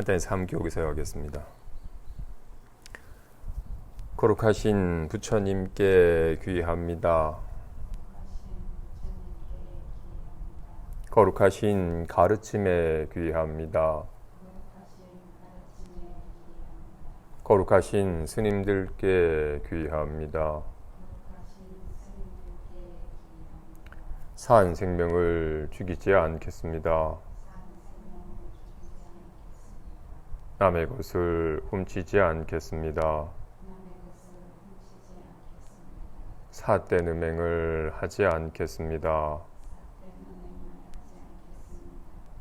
간단히 3교 기서하겠습니다. 거룩하신 부처님께 귀의합니다. 거룩하신 가르침에 귀의합니다. 거룩하신 스님들께 귀의합니다. 산 생명을 죽이지 않겠습니다. 남의 것을 훔치지 않겠습니다. 삿된 음행을 하지 않겠습니다.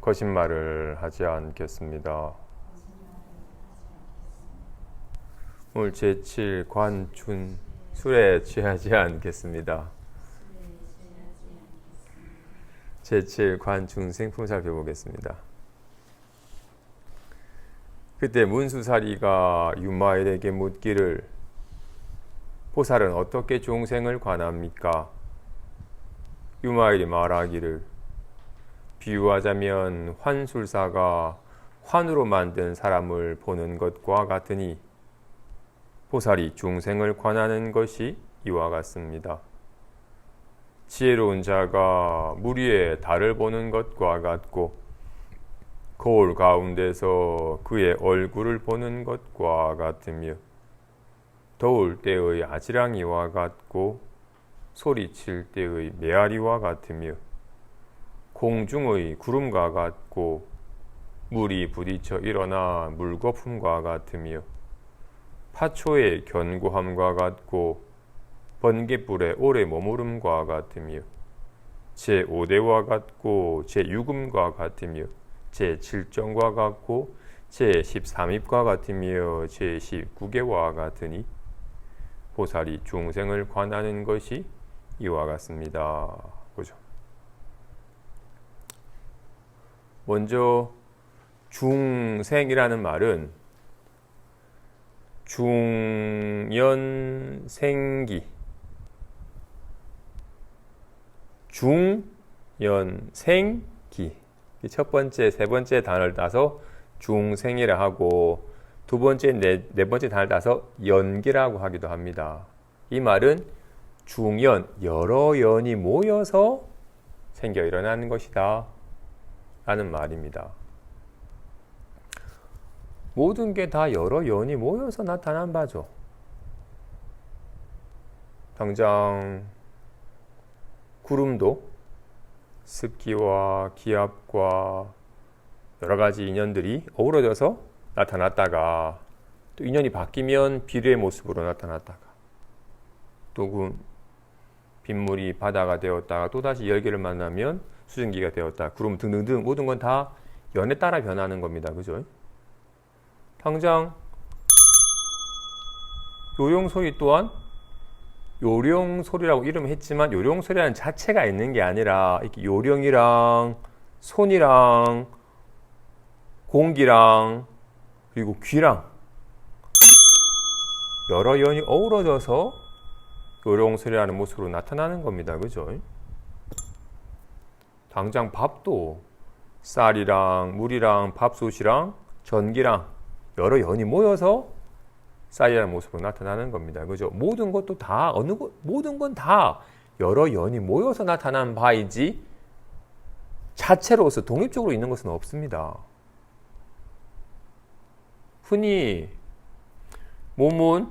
거짓말을 하지 않겠습니다. 오늘 제7 관춘 술에 취하지 않겠습니다. 제7 관춘 생품 살펴보겠습니다. 그때 문수사리가 유마일에게 묻기를 보살은 어떻게 중생을 관합니까? 유마일이 말하기를 비유하자면 환술사가 환으로 만든 사람을 보는 것과 같으니 보살이 중생을 관하는 것이 이와 같습니다. 지혜로운 자가 물 위에 달을 보는 것과 같고 거울 가운데서 그의 얼굴을 보는 것과 같으며 더울 때의 아지랑이와 같고 소리칠 때의 메아리와 같으며 공중의 구름과 같고 물이 부딪혀 일어나 물거품과 같으며 파초의 견고함과 같고 번갯불에 오래 머무름과 같으며 제5대와 같고 제6음과 같으며 제7정과 같고 제13입과 같으며 제19개와 같으니 보살이 중생을 관하는 것이 이와 같습니다. 보죠. 먼저 중생이라는 말은 중연생기, 중연생기 첫 번째, 세 번째 단어를 따서 중생이라 하고 두 번째, 네 번째 단어를 따서 연기라고 하기도 합니다. 이 말은 중연, 여러 연이 모여서 생겨 일어나는 것이다 라는 말입니다. 모든 게 다 여러 연이 모여서 나타난 바죠. 당장 구름도 습기와 기압과 여러 가지 인연들이 어우러져서 나타났다가 또 인연이 바뀌면 비료의 모습으로 나타났다가 또 빗물이 바다가 되었다가 또다시 열기를 만나면 수증기가 되었다. 구름 등등등 모든 건 다 연에 따라 변하는 겁니다. 그죠? 당장 요령소리 또한 요령소리라고 이름을 했지만 요령소리라는 자체가 있는 게 아니라 이렇게 요령이랑 손이랑 공기랑 그리고 귀랑 여러 연이 어우러져서 요령소리라는 모습으로 나타나는 겁니다. 그죠? 당장 밥도 쌀이랑 물이랑 밥솥이랑 전기랑 여러 연이 모여서 쌀이라는 모습으로 나타나는 겁니다. 그죠? 모든 것도 다 모든 건 다 여러 연이 모여서 나타난 바이지 자체로서 독립적으로 있는 것은 없습니다. 흔히 몸은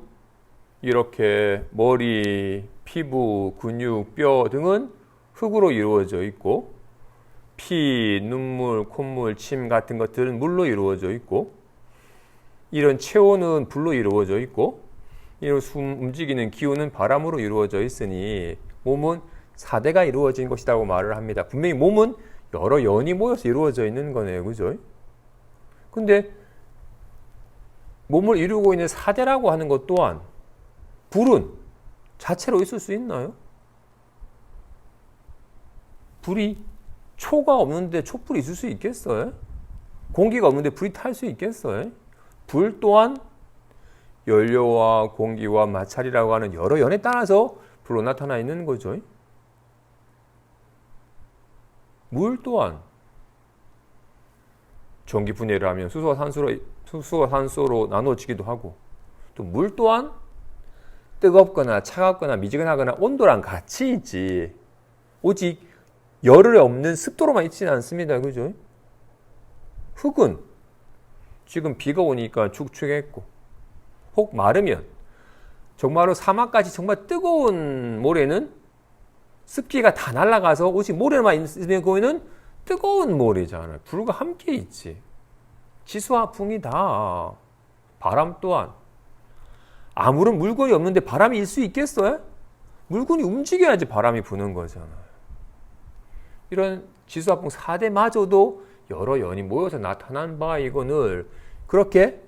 이렇게 머리, 피부, 근육, 뼈 등은 흙으로 이루어져 있고 피, 눈물, 콧물, 침 같은 것들은 물로 이루어져 있고 이런 체온은 불로 이루어져 있고 이런 숨 움직이는 기운은 바람으로 이루어져 있으니 몸은 4대가 이루어진 것이라고 말을 합니다. 분명히 몸은 여러 연이 모여서 이루어져 있는 거네요. 그죠? 근데 몸을 이루고 있는 4대라고 하는 것 또한 불은 자체로 있을 수 있나요? 불이 초가 없는데 촛불이 있을 수 있겠어요? 공기가 없는데 불이 탈 수 있겠어요? 불 또한 연료와 공기와 마찰이라고 하는 여러 연에 따라서 불로 나타나 있는 거죠. 물 또한 전기 분해를 하면 수소와 산소로 나눠지기도 하고, 또 물 또한 뜨겁거나 차갑거나 미지근하거나 온도랑 같이 있지, 오직 열이 없는 습도로만 있지는 않습니다. 그죠? 흙은 지금 비가 오니까 축축했고, 혹 마르면, 정말로 사막까지 정말 뜨거운 모래는 습기가 다 날아가서 오직 모래만 있으면 거기는 뜨거운 모래잖아요. 불과 함께 있지. 지수와 풍이 다, 바람 또한. 아무런 물건이 없는데 바람이 일 수 있겠어요? 물건이 움직여야지 바람이 부는 거잖아요. 이런 지수화풍 4대마저도 여러 연이 모여서 나타난 바이거늘, 그렇게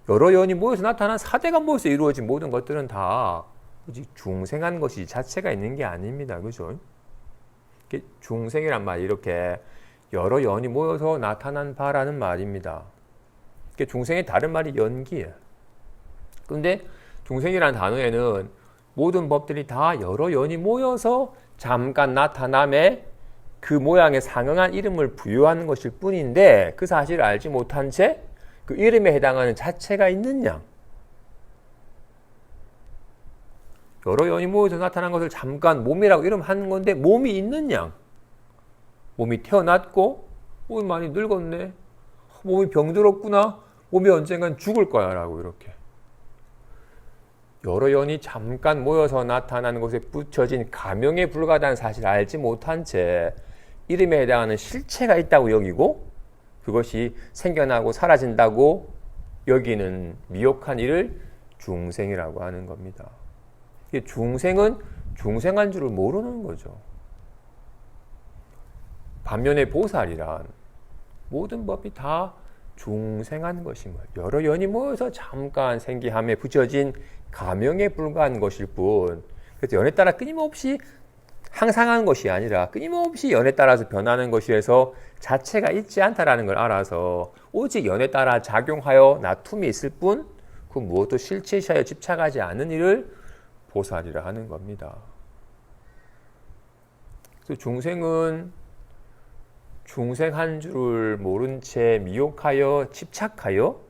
여러 연이 모여서 나타난 4대가 모여서 이루어진 모든 것들은 다 오직 중생한 것이 자체가 있는 게 아닙니다. 그죠? 중생이란 말이 이렇게 여러 연이 모여서 나타난 바라는 말입니다. 중생의 다른 말이 연기예요. 그런데 중생이라는 단어에는 모든 법들이 다 여러 연이 모여서 잠깐 나타남에 그 모양에 상응한 이름을 부여하는 것일 뿐인데, 그 사실을 알지 못한 채 그 이름에 해당하는 자체가 있느냐, 여러 연이 모여서 나타난 것을 잠깐 몸이라고 이름하는 건데 몸이 있느냐, 몸이 태어났고 몸이 많이 늙었네, 몸이 병들었구나, 몸이 언젠간 죽을 거야 라고, 이렇게 여러 연이 잠깐 모여서 나타나는 것에 붙여진 가명에 불과하다는 사실을 알지 못한 채 이름에 해당하는 실체가 있다고 여기고, 그것이 생겨나고 사라진다고 여기는 미혹한 일을 중생이라고 하는 겁니다. 중생은 중생한 줄을 모르는 거죠. 반면에 보살이란 모든 법이 다 중생한 것인 거예요. 여러 연이 모여서 잠깐 생기함에 붙여진 가명에 불과한 것일 뿐, 그래서 연에 따라 끊임없이 항상한 것이 아니라 끊임없이 연에 따라서 변하는 것이라서 자체가 있지 않다라는 걸 알아서 오직 연에 따라 작용하여 나툼이 있을 뿐 그 무엇도 실체시하여 집착하지 않은 일을 보살이라 하는 겁니다. 그래서 중생은 중생한 줄을 모른 채 미혹하여 집착하여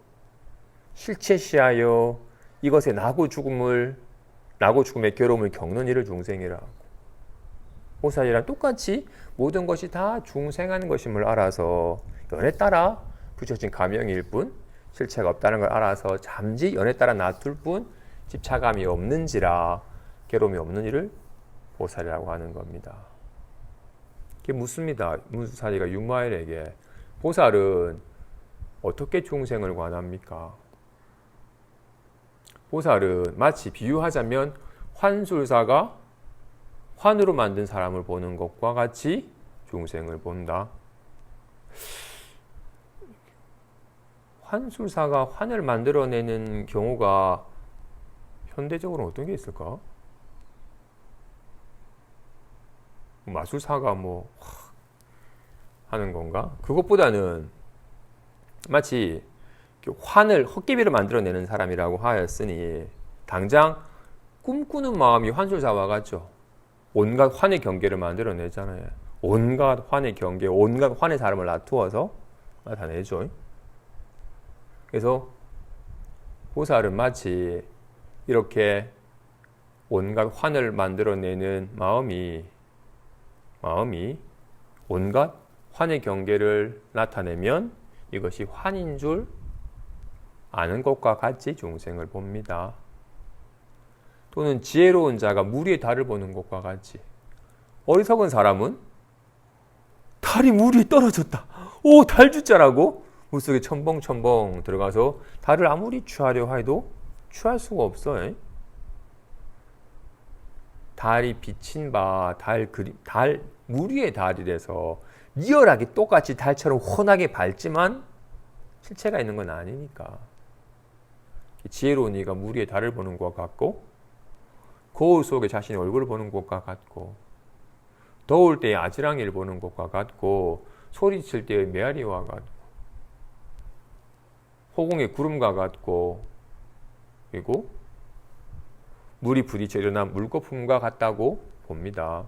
실체시하여 이것의 나고 죽음의 괴로움을 겪는 일을 중생이라 하고, 보살이란 똑같이 모든 것이 다 중생한 것임을 알아서 연에 따라 붙여진 가명일 뿐 실체가 없다는 걸 알아서 잠시 연에 따라 놔둘 뿐 집착감이 없는지라 괴로움이 없는 일을 보살이라고 하는 겁니다. 이게 묻습니다. 문수사리가 육마일에게 보살은 어떻게 중생을 관합니까? 보살은 마치 비유하자면 환술사가 환으로 만든 사람을 보는 것과 같이 중생을 본다. 환술사가 환을 만들어내는 경우가 현대적으로 어떤 게 있을까? 마술사가 하는 건가? 그것보다는 마치 환을, 헛개비를 만들어내는 사람이라고 하였으니 당장 꿈꾸는 마음이 환술사와 같죠. 온갖 환의 경계를 만들어내잖아요. 온갖 환의 경계, 온갖 환의 사람을 놔두어서 나타내죠. 그래서 보살은 마치 이렇게 온갖 환을 만들어내는 마음이 온갖 환의 경계를 나타내면 이것이 환인 줄 아는 것과 같이 중생을 봅니다. 또는 지혜로운 자가 물 위에 달을 보는 것과 같이, 어리석은 사람은 달이 물 위에 떨어졌다, 오, 달 주자라고 물속에 첨벙첨벙 들어가서 달을 아무리 취하려 해도 취할 수가 없어요. 달이 비친 바, 물 위의 달이라서 리얼하게 똑같이 달처럼 훤하게 밝지만 실체가 있는 건 아니니까. 지혜로운 이가 물 위에 달을 보는 것과 같고, 거울 속에 자신의 얼굴을 보는 것과 같고, 더울 때의 아지랑이를 보는 것과 같고, 소리칠 때의 메아리와 같고, 호공의 구름과 같고, 그리고 물이 부딪혀 일어난 물거품과 같다고 봅니다.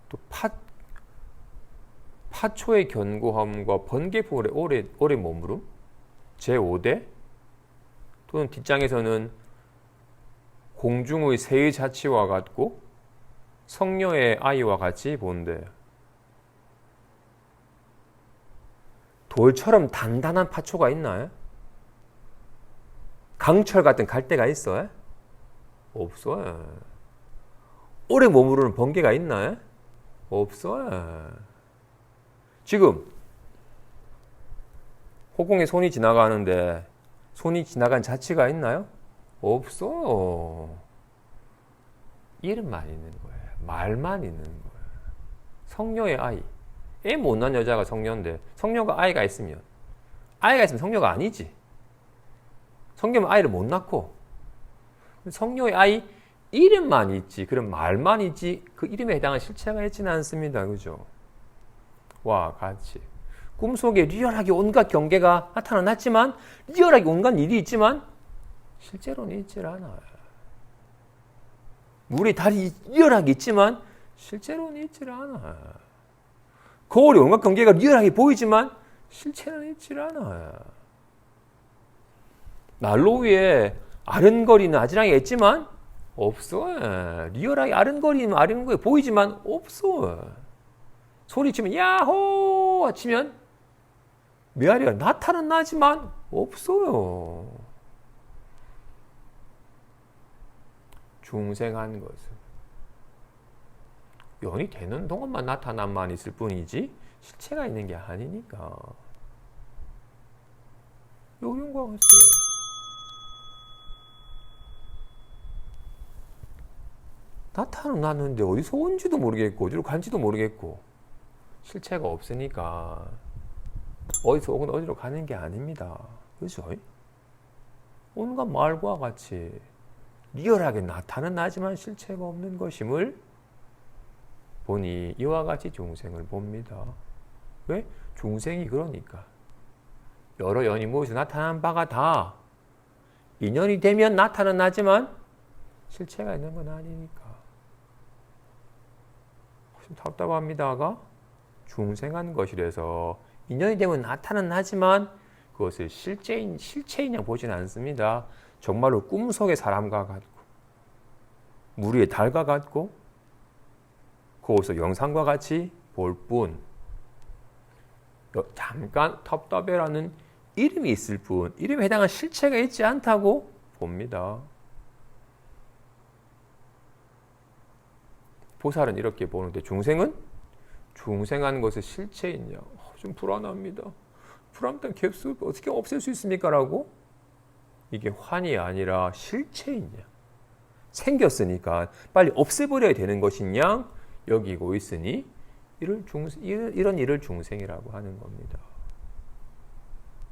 또 타초의 견고함과 번개포의 오래 머무름, 제5대 또는 뒷장에서는 공중의 새의 자취와 같고 성녀의 아이와 같이 본대. 돌처럼 단단한 파초가 있나요? 강철 같은 갈대가 있어요? 없어요. 오래 머무르는 번개가 있나요? 없어요. 지금 허공에 손이 지나가는데 손이 지나간 자취가 있나요? 없어요. 이름만 있는 거예요. 말만 있는 거예요. 성녀의 아이. 애 못난 여자가 성녀인데 성녀가 아이가 있으면 성녀가 아니지. 성녀는 아이를 못 낳고 성녀의 아이 이름만 있지. 그런 말만 있지. 그 이름에 해당한 실체가 있지는 않습니다. 그죠? 와 같이 꿈속에 리얼하게 온갖 경계가 나타났지만 리얼하게 온갖 일이 있지만 실제로는 있질 않아요. 물이 달이 리얼하게 있지만 실제로는 있질 않아요. 거울에 온갖 경계가 리얼하게 보이지만 실체는 있질 않아요. 난로 위에 아른거리는 아지랑이가 있지만 없어요. 리얼하게 아른거리는 아른거리 보이지만 없어요. 소리치면 야호 치면 메아리가 나타는 나지만 없어요. 중생한 것은 연이 되는 동안만 나타남만 있을 뿐이지 실체가 있는 게 아니니까. 요령과 같이 나타는 났는데 어디서 온지도 모르겠고 어디로 간지도 모르겠고 실체가 없으니까 어디서 오건 어디로 가는 게 아닙니다. 그죠? 온갖 말과 같이 리얼하게 나타는 나지만 실체가 없는 것임을 보니 이와 같이 중생을 봅니다. 왜? 중생이 그러니까 여러 연이 모여서 나타난 바가 다 인연이 되면 나타는 나지만 실체가 있는 건 아니니까. 좀 답답합니다가 중생한 것이라서 인연이 되면 나타는 나지만 그것을 실체이냐 보지는 않습니다. 정말로 꿈속의 사람과 같고 물 위의 달과 같고 그것을 영상과 같이 볼 뿐 잠깐 답답해라는 이름이 있을 뿐 이름에 해당한 실체가 있지 않다고 봅니다. 보살은 이렇게 보는데 중생은 중생한 것의 실체있냐? 좀 불안합니다. 불안한 갭수 어떻게 없앨 수 있습니까? 라고 이게 환이 아니라 실체있냐? 생겼으니까 빨리 없애버려야 되는 것이냐? 여기고 있으니 이런 일을 중생이라고 하는 겁니다.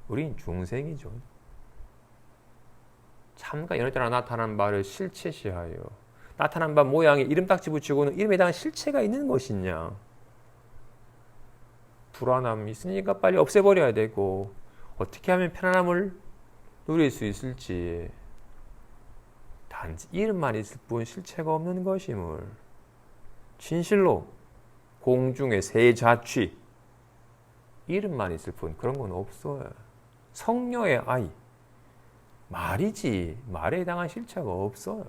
우린 중생이죠. 참가 여러 때나 나타난 바를 실체시하여 나타난 바 모양에 이름딱지 붙이고는 이름에 대한 실체가 있는 것이냐. 불안함이 있으니까 빨리 없애버려야 되고 어떻게 하면 편안함을 누릴 수 있을지 단지 이름만 있을 뿐 실체가 없는 것임을 진실로 공중의 새 자취 이름만 있을 뿐 그런 건 없어요. 성녀의 아이 말이지 말에 해당한 실체가 없어요.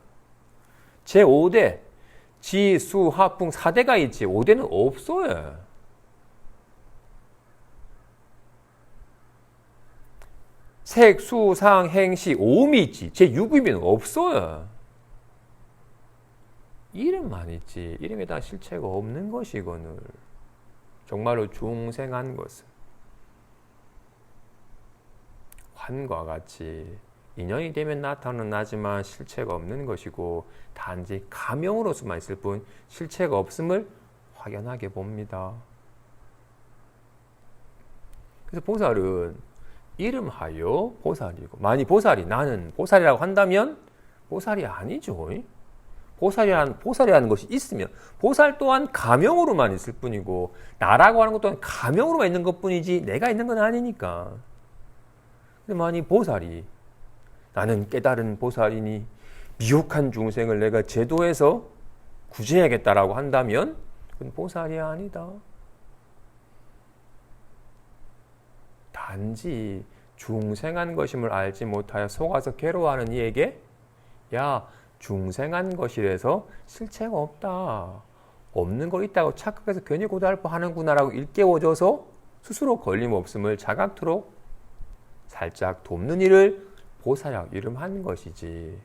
제5대 지, 수, 하, 풍 4대가 있지 5대는 없어요. 색, 수, 상, 행, 시, 오음이 있지 제6이면 없어요. 이름만 있지 이름에 대한 실체가 없는 것이 이거는 정말로 중생한 것은 환과 같이 인연이 되면 나타는 나지만 실체가 없는 것이고 단지 가명으로서만 있을 뿐 실체가 없음을 확연하게 봅니다. 그래서 보살은 이름하여 보살이고 만약 보살이 나는 보살이라고 한다면 보살이 아니죠. 보살이라는 것이 있으면 보살 또한 가명으로만 있을 뿐이고 나라고 하는 것 또한 가명으로만 있는 것뿐이지 내가 있는 건 아니니까. 근데 만약 보살이 나는 깨달은 보살이니 미혹한 중생을 내가 제도해서 구제해야겠다라고 한다면 그건 보살이 아니다. 단지 중생한 것임을 알지 못하여 속아서 괴로워하는 이에게 야, 중생한 것이라서 실체가 없다. 없는 거 있다고 착각해서 괜히 고달퍼하는구나라고 일깨워줘서 스스로 걸림없음을 자각토록 살짝 돕는 일을 보살이라고 이름한 것이지.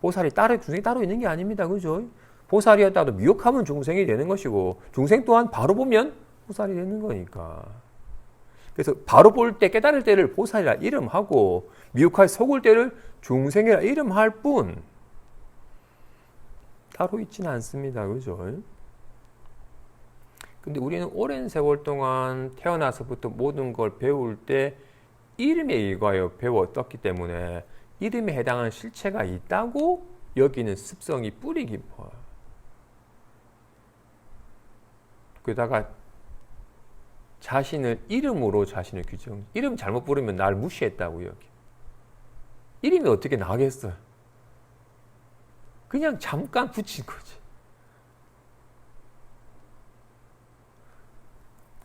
보살이 중생이 따로 있는 게 아닙니다. 그죠? 보살이었다도 미혹하면 중생이 되는 것이고 중생 또한 바로 보면 보살이 되는 거니까. 그래서 바로 볼 때 깨달을 때를 보살이라 이름하고 미혹할 속을 때를 중생이라 이름할 뿐 따로 있지는 않습니다. 그죠? 근데 우리는 오랜 세월 동안 태어나서부터 모든 걸 배울 때 이름에 의거하여 배웠었기 때문에 이름에 해당하는 실체가 있다고 여기는 습성이 뿌리 깊어요. 게다가 자신을 이름으로 자신을 규정. 이름 잘못 부르면 날 무시했다고 여기. 이름이 어떻게 나겠어요? 그냥 잠깐 붙인 거지.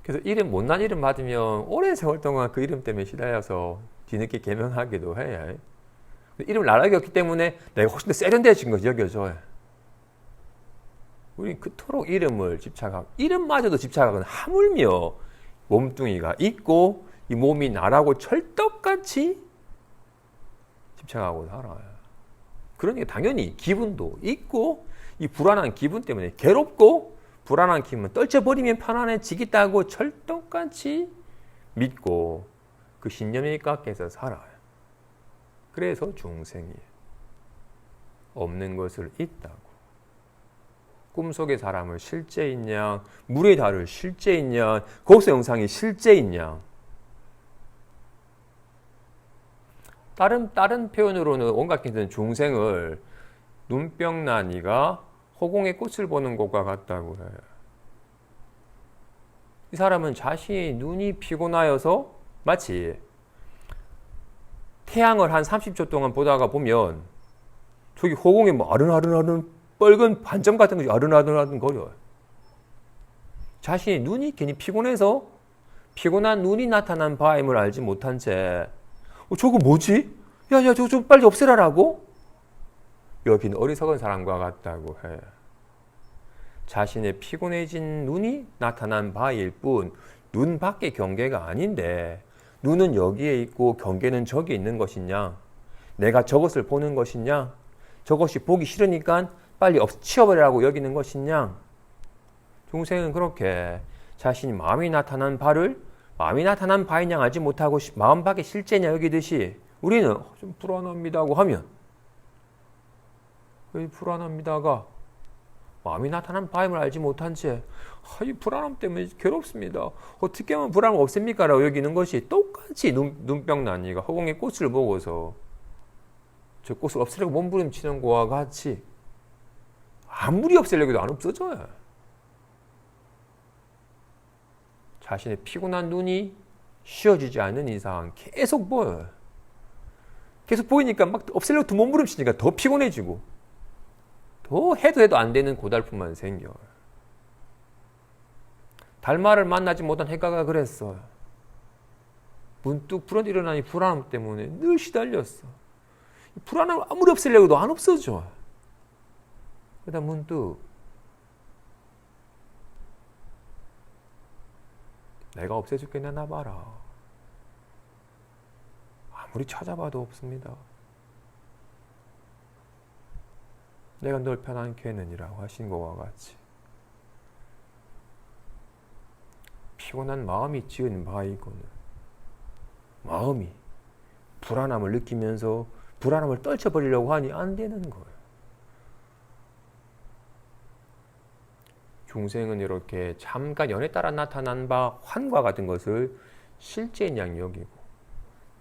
그래서 못난 이름 받으면 오랜 세월 동안 그 이름 때문에 시달려서 뒤늦게 개명하기도 해요. 이름을 나락이 없기 때문에 내가 훨씬 더 세련되어진 것이 여겨져요. 우린 그토록 이름을 집착하고 이름마저도 집착하거나 하물며 몸뚱이가 있고 이 몸이 나라고 철떡같이 집착하고 살아요. 그러니까 당연히 기분도 있고 이 불안한 기분 때문에 괴롭고 불안한 기분 떨쳐버리면 편안해지겠다고 철떡같이 믿고 그 신념에 깎여서 살아요. 그래서 중생이에요. 없는 것을 있다고. 꿈속의 사람을 실제 있냐, 물의 달을 실제 있냐, 거기서 영상이 실제 있냐. 다른 표현으로는 온갖 힘든 중생을 눈병난 이가 허공의 꽃을 보는 것과 같다고 해요. 이 사람은 자신이 눈이 피곤하여서 마치 태양을 한 30초 동안 보다가 보면 저기 허공에 뭐 아른아른아른 빨간 반점 같은 것이 아른아른아른 거려요. 자신이 눈이 괜히 피곤해서 피곤한 눈이 나타난 바임을 알지 못한 채 저거 뭐지? 야, 저거 좀 빨리 없애라라고? 여기는 어리석은 사람과 같다고 해. 자신의 피곤해진 눈이 나타난 바일 뿐 눈 밖의 경계가 아닌데 눈은 여기에 있고 경계는 저기 있는 것이냐? 내가 저것을 보는 것이냐? 저것이 보기 싫으니까 빨리 치워버리라고 여기는 것이냐? 중생은 그렇게 자신이 마음이 나타난 바를 마음이 나타난 바인 양 알지 못하고 마음 밖의 실제냐 여기듯이 우리는 좀 불안합니다고 하면 이 불안합니다가 마음이 나타난 바임을 알지 못한 채 이 불안함 때문에 괴롭습니다. 어떻게 하면 불안을 없앱니까? 라고 여기는 것이 똑같이 눈병난이가 허공의 꽃을 보고서 저 꽃을 없애려고 몸부림치는 거와 같이 아무리 없애려고 해도 안 없어져요. 자신의 피곤한 눈이 쉬어지지 않는 이상 계속 보여요. 계속 보이니까 막 없애려고 더 몸부림치니까 더 피곤해지고 더 해도 안 되는 고달픔만 생겨요. 달마를 만나지 못한 해가가 그랬어요. 문득 일어나니 불안함 때문에 늘 시달렸어. 불안함을 아무리 없애려고 해도 안 없어져. 그러다 문득 내가 없애줄겠나 봐라. 아무리 찾아봐도 없습니다. 내가 널 편안케 했느니라고 하신 것과 같이 피곤한 마음이 지은 바이거늘 마음이 불안함을 느끼면서 불안함을 떨쳐버리려고 하니 안 되는 거예요. 중생은 이렇게 잠깐 연에 따라 나타난 바 환과 같은 것을 실제인 양 여기고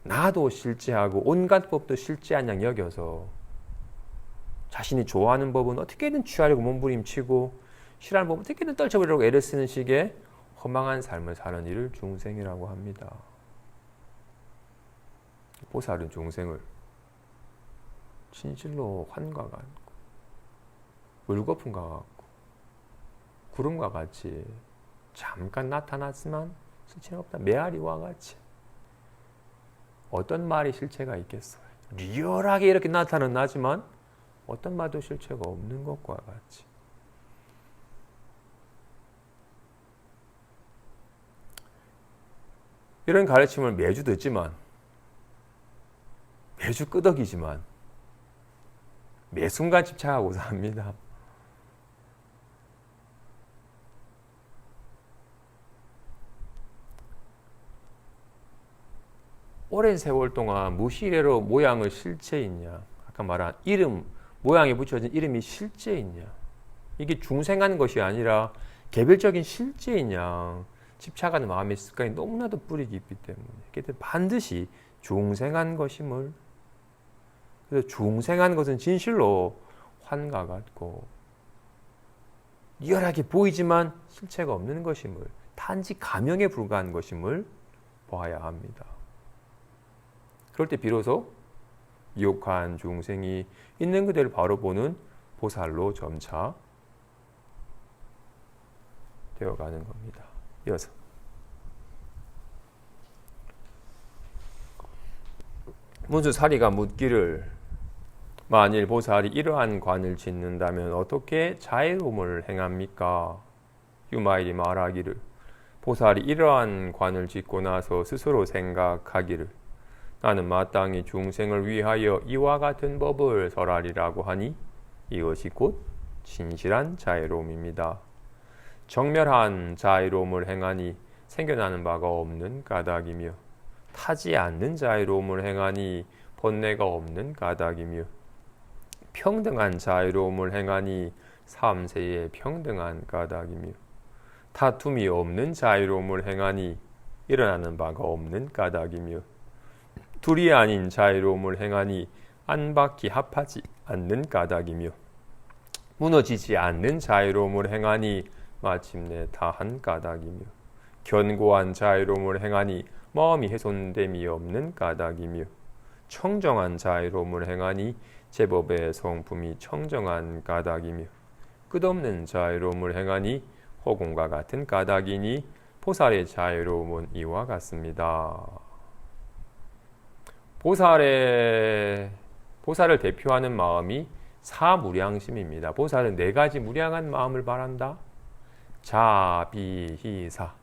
나도 실제하고 온갖 법도 실제한 양 여겨서 자신이 좋아하는 법은 어떻게든 취하려고 몸부림치고 싫어하는 법은 어떻게든 떨쳐버리려고 애를 쓰는 식의 허망한 삶을 사는 이를 중생이라고 합니다. 보살은 중생을 진실로 환과 같고 물거품과 같고 구름과 같이 잠깐 나타났지만 실체는 없다. 메아리와 같이 어떤 말이 실체가 있겠어요? 리얼하게 이렇게 나타는 나지만 어떤 말도 실체가 없는 것과 같이. 이런 가르침을 매주 듣지만, 매주 끄덕이지만, 매 순간 집착하고 삽니다. 오랜 세월 동안 무시례로 모양을 실체 있냐? 아까 말한 이름, 모양에 붙여진 이름이 실제 있냐? 이게 중생한 것이 아니라 개별적인 실제이냐? 집착하는 마음의 습관이 너무나도 뿌리 깊기 때문에 반드시 중생한 것임을. 그래서 중생한 것은 진실로 환과 같고 리얼하게 보이지만 실체가 없는 것임을, 단지 가명에 불과한 것임을 보아야 합니다. 그럴 때 비로소 미혹한 중생이 있는 그대로 바로 보는 보살로 점차 되어가는 겁니다. 이어서 문수사리가 묻기를, 만일 보살이 이러한 관을 짓는다면 어떻게 자애로움을 행합니까? 유마일이 말하기를, 보살이 이러한 관을 짓고 나서 스스로 생각하기를, 나는 마땅히 중생을 위하여 이와 같은 법을 설하리라고 하니 이것이 곧 진실한 자애로움입니다. 정멸한 자애로움을 행하니 생겨나는 바가 없는 까닭이며, 타지 않는 자애로움을 행하니 번뇌가 없는 까닭이며, 평등한 자애로움을 행하니 삼세의 평등한 까닭이며, 다툼이 없는 자애로움을 행하니 일어나는 바가 없는 까닭이며, 둘이 아닌 자애로움을 행하니 안팎이 합하지 않는 까닭이며, 무너지지 않는 자애로움을 행하니 마침내 다한 까닭이며, 견고한 자애로움을 행하니 마음이 훼손됨이 없는 까닭이며, 청정한 자애로움을 행하니 제법의 성품이 청정한 까닭이며, 끝없는 자애로움을 행하니 허공과 같은 까닭이니 보살의 자애로움은 이와 같습니다. 보살을 대표하는 마음이 사무량심입니다. 보살은 네 가지 무량한 마음을 바란다. 자비희사.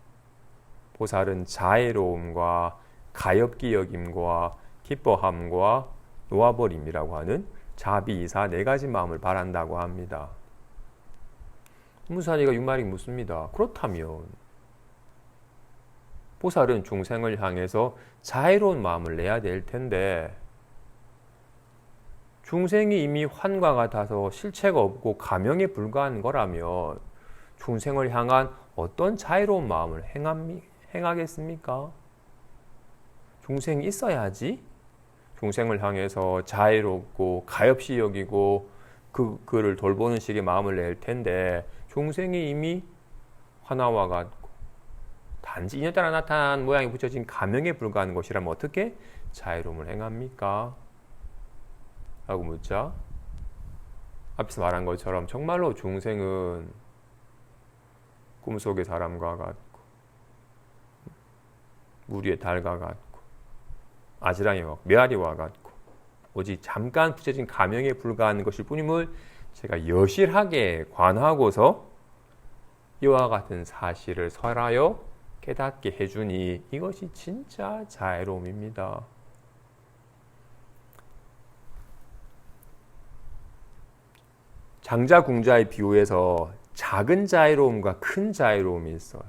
보살은 자애로움과 가엾기 여김과 기뻐함과 놓아버림이라고 하는 자비희사 네 가지 마음을 바란다고 합니다. 문수사리가 이 말이 묻습니다. 그렇다면 보살은 중생을 향해서 자애로운 마음을 내야 될 텐데, 중생이 이미 환과 같아서 실체가 없고 가명에 불과한 거라면 중생을 향한 어떤 자애로운 마음을 행하겠습니까? 중생이 있어야지 중생을 향해서 자애롭고 가엾이 여기고 그를 돌보는 식의 마음을 낼 텐데, 중생이 이미 환화와 같고 단지 인연 따라 나타난 모양이 붙여진 가명에 불과한 것이라면 어떻게 자애로움을 행합니까? 라고 묻자, 앞에서 말한 것처럼 정말로 중생은 꿈속의 사람과 같고 물 위의 달과 같고 아지랑이와 메아리와 같고 오직 잠깐 붙여진 가명에 불과한 것일 뿐임을 제가 여실하게 관하고서 이와 같은 사실을 설하여 깨닫게 해주니 이것이 진짜 자애로움입니다. 장자 궁자의 비유에서 작은 자애로움과 큰 자애로움이 있어요.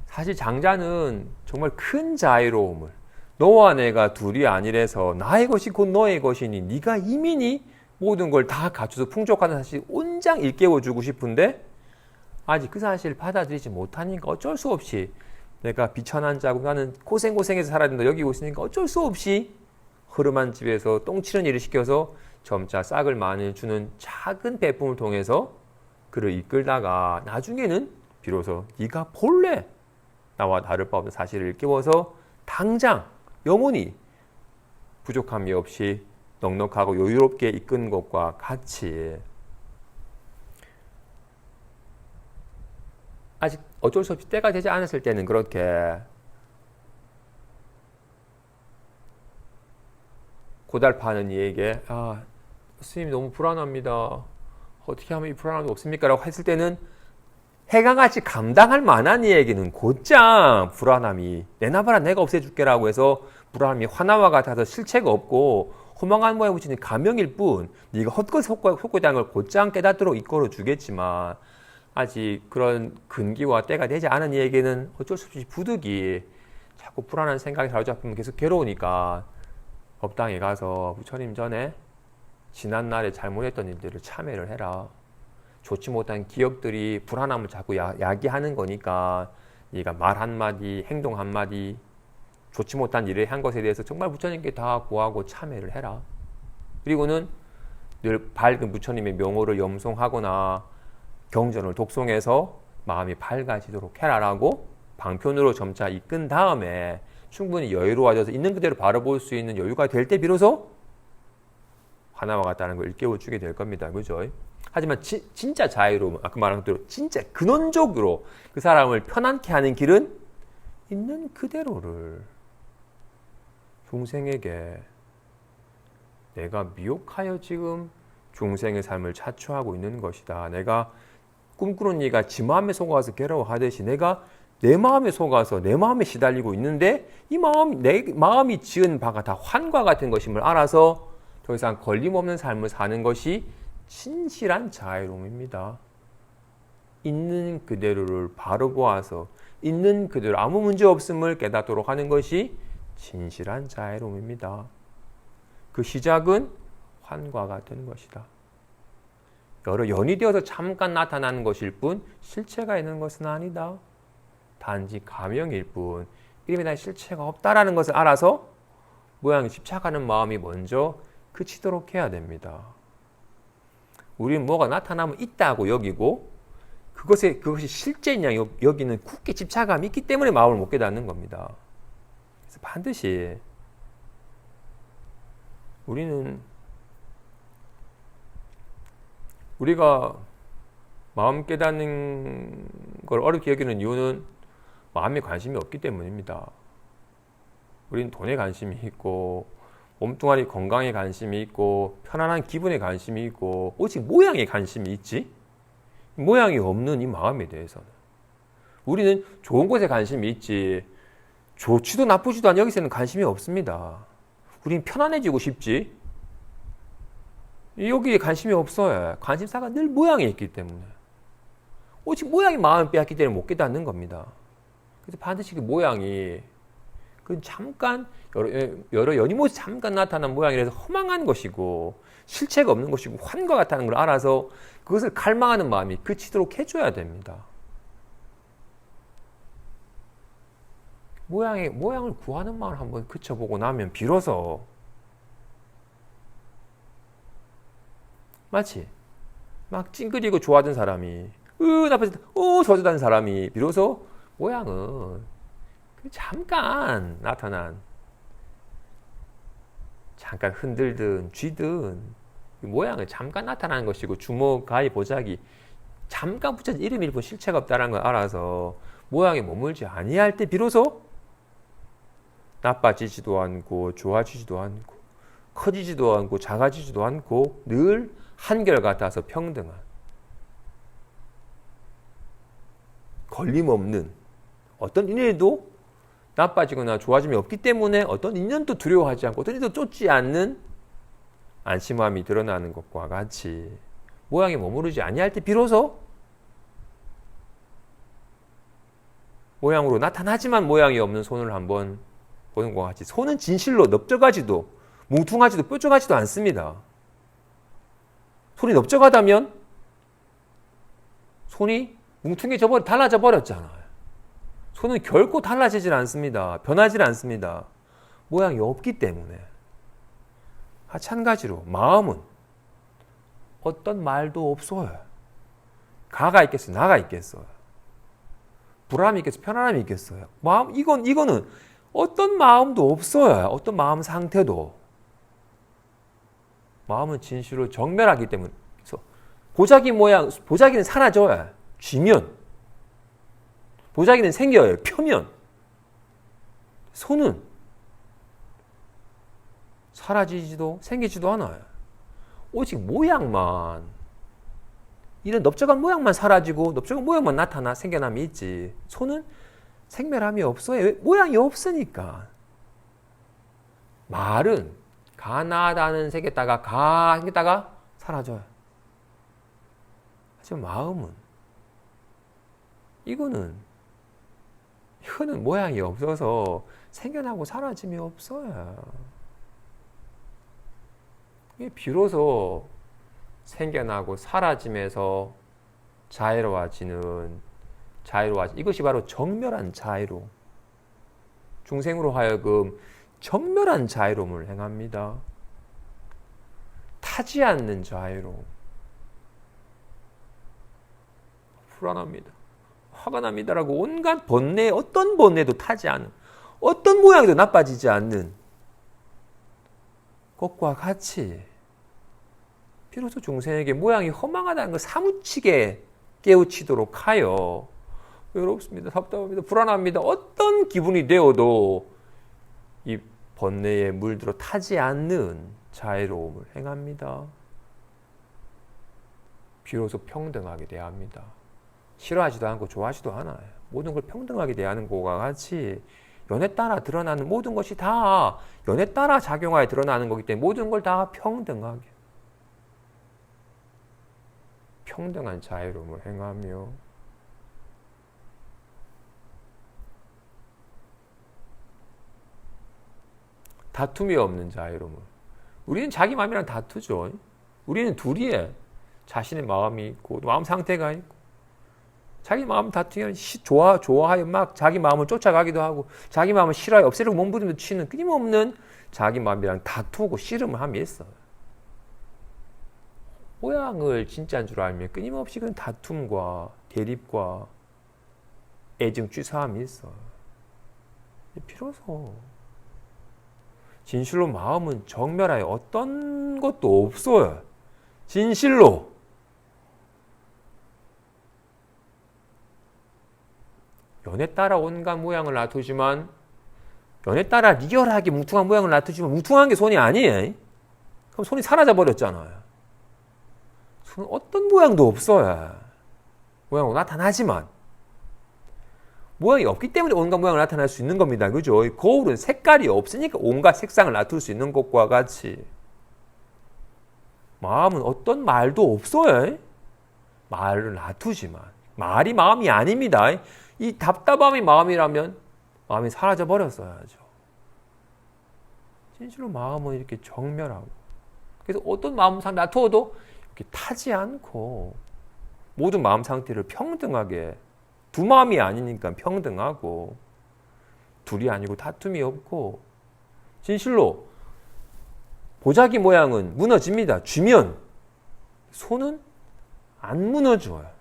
사실 장자는 정말 큰 자애로움을, 너와 내가 둘이 아니래서 나의 것이 곧 너의 것이니 네가 이민이 모든 걸 다 갖춰서 풍족하다는 사실 온장 일깨워주고 싶은데 아직 그 사실을 받아들이지 못하니까 어쩔 수 없이, 내가 비천한 자고 나는 고생해서 살아야 된다 여기고 있으니까 어쩔 수 없이 흐름한 집에서 똥치는 일을 시켜서 점차 싹을 많이 주는 작은 배품을 통해서 그를 이끌다가 나중에는 비로소 네가 본래 나와 다를 바 없는 사실을 일깨워서 당장 영원히 부족함이 없이 넉넉하고 여유롭게 이끄는 것과 같이, 아직 어쩔 수 없이 때가 되지 않았을 때는 그렇게 고달파하는 이에게 스님이 너무 불안합니다. 어떻게 하면 이 불안함이 없습니까? 라고 했을 때는 해가 같이 감당할 만한 이에게는 곧장 불안함이 내놔봐라 내가 없애줄게 라고 해서 불안함이 화나와 같아서 실체가 없고 허망한 모양에 붙이는 가명일 뿐 네가 헛것 속고 있다는 걸 곧장 깨닫도록 이끌어 주겠지만 아직 그런 근기와 때가 되지 않은 이에게는 어쩔 수 없이 부득이 자꾸 불안한 생각이 사로잡히면 계속 괴로우니까 법당에 가서 부처님 전에 지난날에 잘못했던 일들을 참회를 해라. 좋지 못한 기억들이 불안함을 자꾸 야기하는 거니까 네가 말 한마디, 행동 한마디 좋지 못한 일을 한 것에 대해서 정말 부처님께 다 고하고 참회를 해라. 그리고는 늘 밝은 부처님의 명호를 염송하거나 경전을 독송해서 마음이 밝아지도록 해라라고 방편으로 점차 이끈 다음에 충분히 여유로워져서 있는 그대로 바라볼 수 있는 여유가 될 때 비로소 하나와 같다는 걸 일깨워주게 될 겁니다. 그죠? 하지만 진짜 자유로움, 아까 말한 대로 진짜 근원적으로 그 사람을 편안케 하는 길은 있는 그대로를 중생에게 내가 미혹하여 지금 중생의 삶을 자초하고 있는 것이다. 내가 꿈꾸는 이가 지 마음에 속아서 괴로워하듯이 내가 내 마음에 속아서 내 마음에 시달리고 있는데 이 마음, 내 마음이 지은 바가 다 환과 같은 것임을 알아서 더 이상 걸림없는 삶을 사는 것이 진실한 자유로움입니다. 있는 그대로를 바로 보아서 있는 그대로 아무 문제 없음을 깨닫도록 하는 것이 진실한 자유로움입니다. 그 시작은 환과 같은 것이다. 여러 연이 되어서 잠깐 나타나는 것일 뿐 실체가 있는 것은 아니다. 단지 가명일 뿐 이름에 대한 실체가 없다라는 것을 알아서 모양에 집착하는 마음이 먼저 그치도록 해야 됩니다. 우리는 뭐가 나타나면 있다고 여기고 그것이 실제냐 여기는 굳게 집착감이 있기 때문에 마음을 못 깨닫는 겁니다. 그래서 반드시 우리가 마음 깨닫는 걸 어렵게 여기는 이유는 마음에 관심이 없기 때문입니다. 우리는 돈에 관심이 있고 몸뚱아리 건강에 관심이 있고 편안한 기분에 관심이 있고 오직 모양에 관심이 있지 모양이 없는 이 마음에 대해서는 우리는 좋은 것에 관심이 있지 좋지도 나쁘지도 않은 여기서는 관심이 없습니다. 우리는 편안해지고 싶지 여기에 관심이 없어요. 관심사가 늘 모양에 있기 때문에 오직 모양이 마음을 빼앗기 때문에 못 깨닫는 겁니다. 그래서 반드시 그 모양이 그 잠깐 여러 연이모습 잠깐 나타난 모양이라서 허망한 것이고 실체가 없는 것이고 환과 같다는 걸 알아서 그것을 갈망하는 마음이 그치도록 해줘야 됩니다. 모양을 구하는 마음을 한번 그쳐보고 나면 비로소 마치 막 찡그리고 좋아하던 사람이 나빠졌다 좋아졌다는 사람이 비로소 모양은 잠깐 나타난 잠깐 흔들든 쥐든 모양은 잠깐 나타나는 것이고 주먹, 가위, 보자기 잠깐 붙여진 이름일 뿐 실체가 없다는 걸 알아서 모양에 머물지 아니할 때 비로소 나빠지지도 않고 좋아지지도 않고 커지지도 않고 작아지지도 않고 늘 한결같아서 평등한 걸림없는 어떤 인연에도 나빠지거나 좋아짐이 없기 때문에 어떤 인연도 두려워하지 않고 어떤 인연도 쫓지 않는 안심함이 드러나는 것과 같이 모양에 머무르지 아니할 때 비로소 모양으로 나타나지만 모양이 없는 손을 한번 보는 것과 같이 손은 진실로 넓적하지도 뭉퉁하지도 뾰족하지도 않습니다. 손이 넓적하다면 손이 뭉퉁해져 달라져 버렸잖아요. 손은 결코 달라지질 않습니다. 변하질 않습니다. 모양이 없기 때문에. 마찬가지로 마음은 어떤 말도 없어요. 가가 있겠어요? 나가 있겠어요? 불안함이 있겠어요? 편안함이 있겠어요? 이거는 어떤 마음도 없어요. 어떤 마음 상태도. 마음은 진실로 정멸하기 때문에. 그래서 보자기는 사라져요. 쥐면. 보자기는 생겨요. 펴면. 손은 사라지지도 생기지도 않아요. 오직 모양만, 이런 넓적한 모양만 사라지고 넓적한 모양만 나타나 생겨남이 있지. 손은 생멸함이 없어요. 왜? 모양이 없으니까. 말은 가나다는 새겼다가 가 생겼다가 사라져요. 하지만 마음은 이거는 모양이 없어서 생겨나고 사라짐이 없어요. 비로소 생겨나고 사라짐에서 이것이 바로 정멸한 자유로, 중생으로 하여금 정멸한 자유로움을 행합니다. 타지 않는 자유로움. 불안합니다. 화가 납니다라고 온갖 번뇌, 어떤 번뇌도 타지 않는, 어떤 모양도 나빠지지 않는 것과 같이 비로소 중생에게 모양이 허망하다는 걸 사무치게 깨우치도록 하여 외롭습니다. 답답합니다. 불안합니다. 어떤 기분이 되어도 이 번뇌에 물들어 타지 않는 자애로움을 행합니다. 비로소 평등하게 대합니다. 싫어하지도 않고 좋아하지도 않아요. 모든 걸 평등하게 대하는 것과 같이 연에 따라 드러나는 모든 것이 다 연에 따라 작용하여 드러나는 거기 때문에 모든 걸 다 평등하게, 평등한 자유로움을 행하며 다툼이 없는 자유로움을. 우리는 자기 마음이랑 다투죠. 우리는 둘이에 자신의 마음이 있고 마음 상태가 있고, 자기 마음 다투면 좋아하여 막 자기 마음을 쫓아가기도 하고 자기 마음을 싫어하여 없애려고 몸부림도 치는 끊임없는 자기 마음이랑 다투고 씨름을 함이 있어요. 모양을 진짜인 줄 알면 끊임없이 그런 다툼과 대립과 애증 취사함이 있어요. 비로소 진실로 마음은 정멸하여 어떤 것도 없어요. 진실로. 연에 따라 온갖 모양을 놔두지만, 연에 따라 리얼하게 뭉퉁한 모양을 놔두지만 뭉퉁한 게 손이 아니에요. 그럼 손이 사라져 버렸잖아요. 손은 어떤 모양도 없어요. 모양으로 나타나지만 모양이 없기 때문에 온갖 모양을 나타낼 수 있는 겁니다. 그죠? 거울은 색깔이 없으니까 온갖 색상을 놔둘 수 있는 것과 같이 마음은 어떤 말도 없어요. 말을 놔두지만 말이 마음이 아닙니다. 이 답답함이 마음이라면 마음이 사라져 버렸어야죠. 진실로 마음은 이렇게 정멸하고, 그래서 어떤 마음 상태 놔두어도 이렇게 타지 않고 모든 마음 상태를 평등하게, 두 마음이 아니니까 평등하고 둘이 아니고 다툼이 없고, 진실로 보자기 모양은 무너집니다. 쥐면 손은 안 무너져요.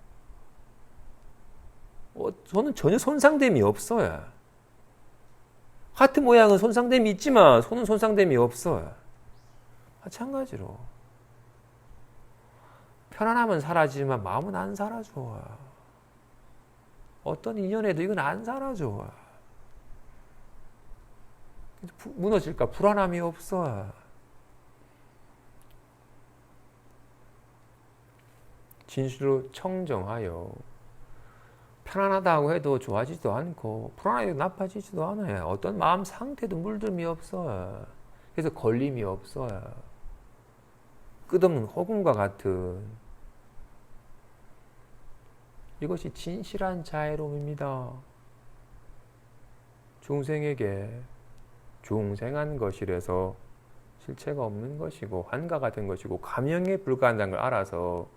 손은 전혀 손상됨이 없어요. 하트 모양은 손상됨이 있지만 손은 손상됨이 없어요. 마찬가지로 편안함은 사라지지만 마음은 안 사라져요. 어떤 인연에도 이건 안 사라져요. 무너질까 불안함이 없어요. 진실로 청정하여 편안하다고 해도 좋아지지도 않고 불안하게 나빠지지도 않아요. 어떤 마음 상태도 물들미 없어요. 그래서 걸림이 없어요. 끝없는 허공과 같은, 이것이 진실한 자애로움입니다. 중생에게 중생한 것이라서 실체가 없는 것이고 환가가 된 것이고 감형에 불과한다는 걸 알아서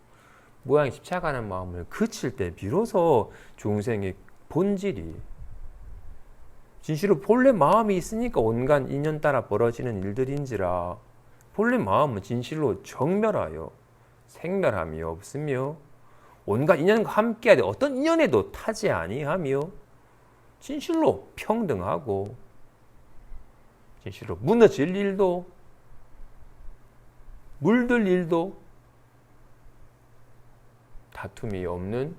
모양이 집착하는 마음을 그칠 때 비로소 중생의 본질이, 진실로 본래 마음이 있으니까 온갖 인연 따라 벌어지는 일들인지라 본래 마음은 진실로 정멸하여 생멸함이 없으며 온갖 인연과 함께하되 어떤 인연에도 타지 아니하며 진실로 평등하고 진실로 무너질 일도 물들 일도 다툼이 없는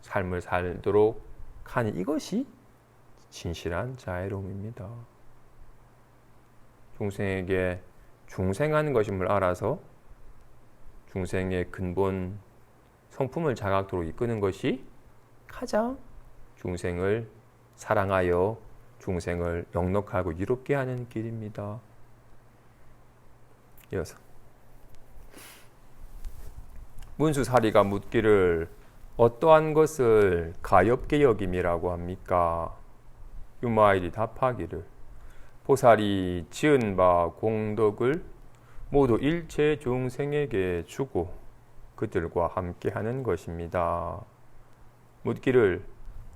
삶을 살도록 하는, 이것이 진실한 자애로움입니다. 중생에게 중생하는 것임을 알아서 중생의 근본 성품을 자각도록 이끄는 것이 가장 중생을 사랑하여 중생을 넉넉하고 이롭게 하는 길입니다. 이어서 문수사리가 묻기를 어떠한 것을 가엾게 여김이라고 합니까? 유마일이 답하기를 보살이 지은 바 공덕을 모두 일체 중생에게 주고 그들과 함께하는 것입니다. 묻기를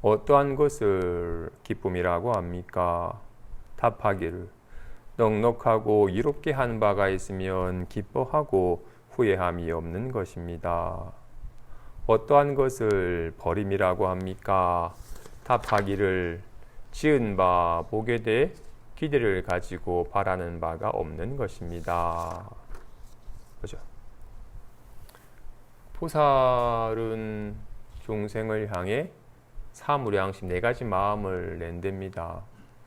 어떠한 것을 기쁨이라고 합니까? 답하기를 넉넉하고 이롭게 한 바가 있으면 기뻐하고 후회함이 없는 것입니다. 어떠한 것을 버림이라고 합니까? 답하기를 지은 바 복에 대해 기대를 가지고 바라는 바가 없는 것입니다. 그죠? 보살은 중생을 향해 사무량심 4가지 마음을 낸답니다.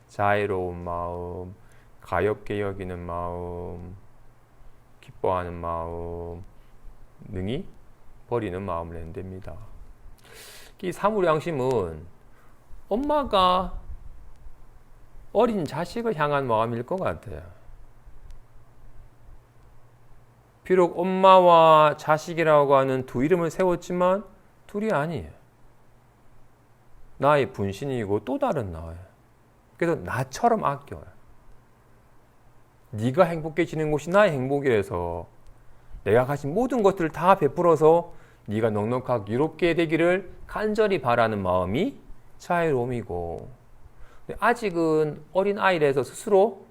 자애로운 마음, 가엾게 여기는 마음, 기뻐하는 마음, 능히 버리는 마음을 낸답니다. 이 사무량심은 엄마가 어린 자식을 향한 마음일 것 같아요. 비록 엄마와 자식이라고 하는 두 이름을 세웠지만 둘이 아니에요. 나의 분신이고 또 다른 나예요. 그래서 나처럼 아껴요. 네가 행복해지는 곳이 나의 행복이라서 내가 가진 모든 것들을 다 베풀어서 네가 넉넉하고 이롭게 되기를 간절히 바라는 마음이 자애로움이고, 아직은 어린 아이라서 스스로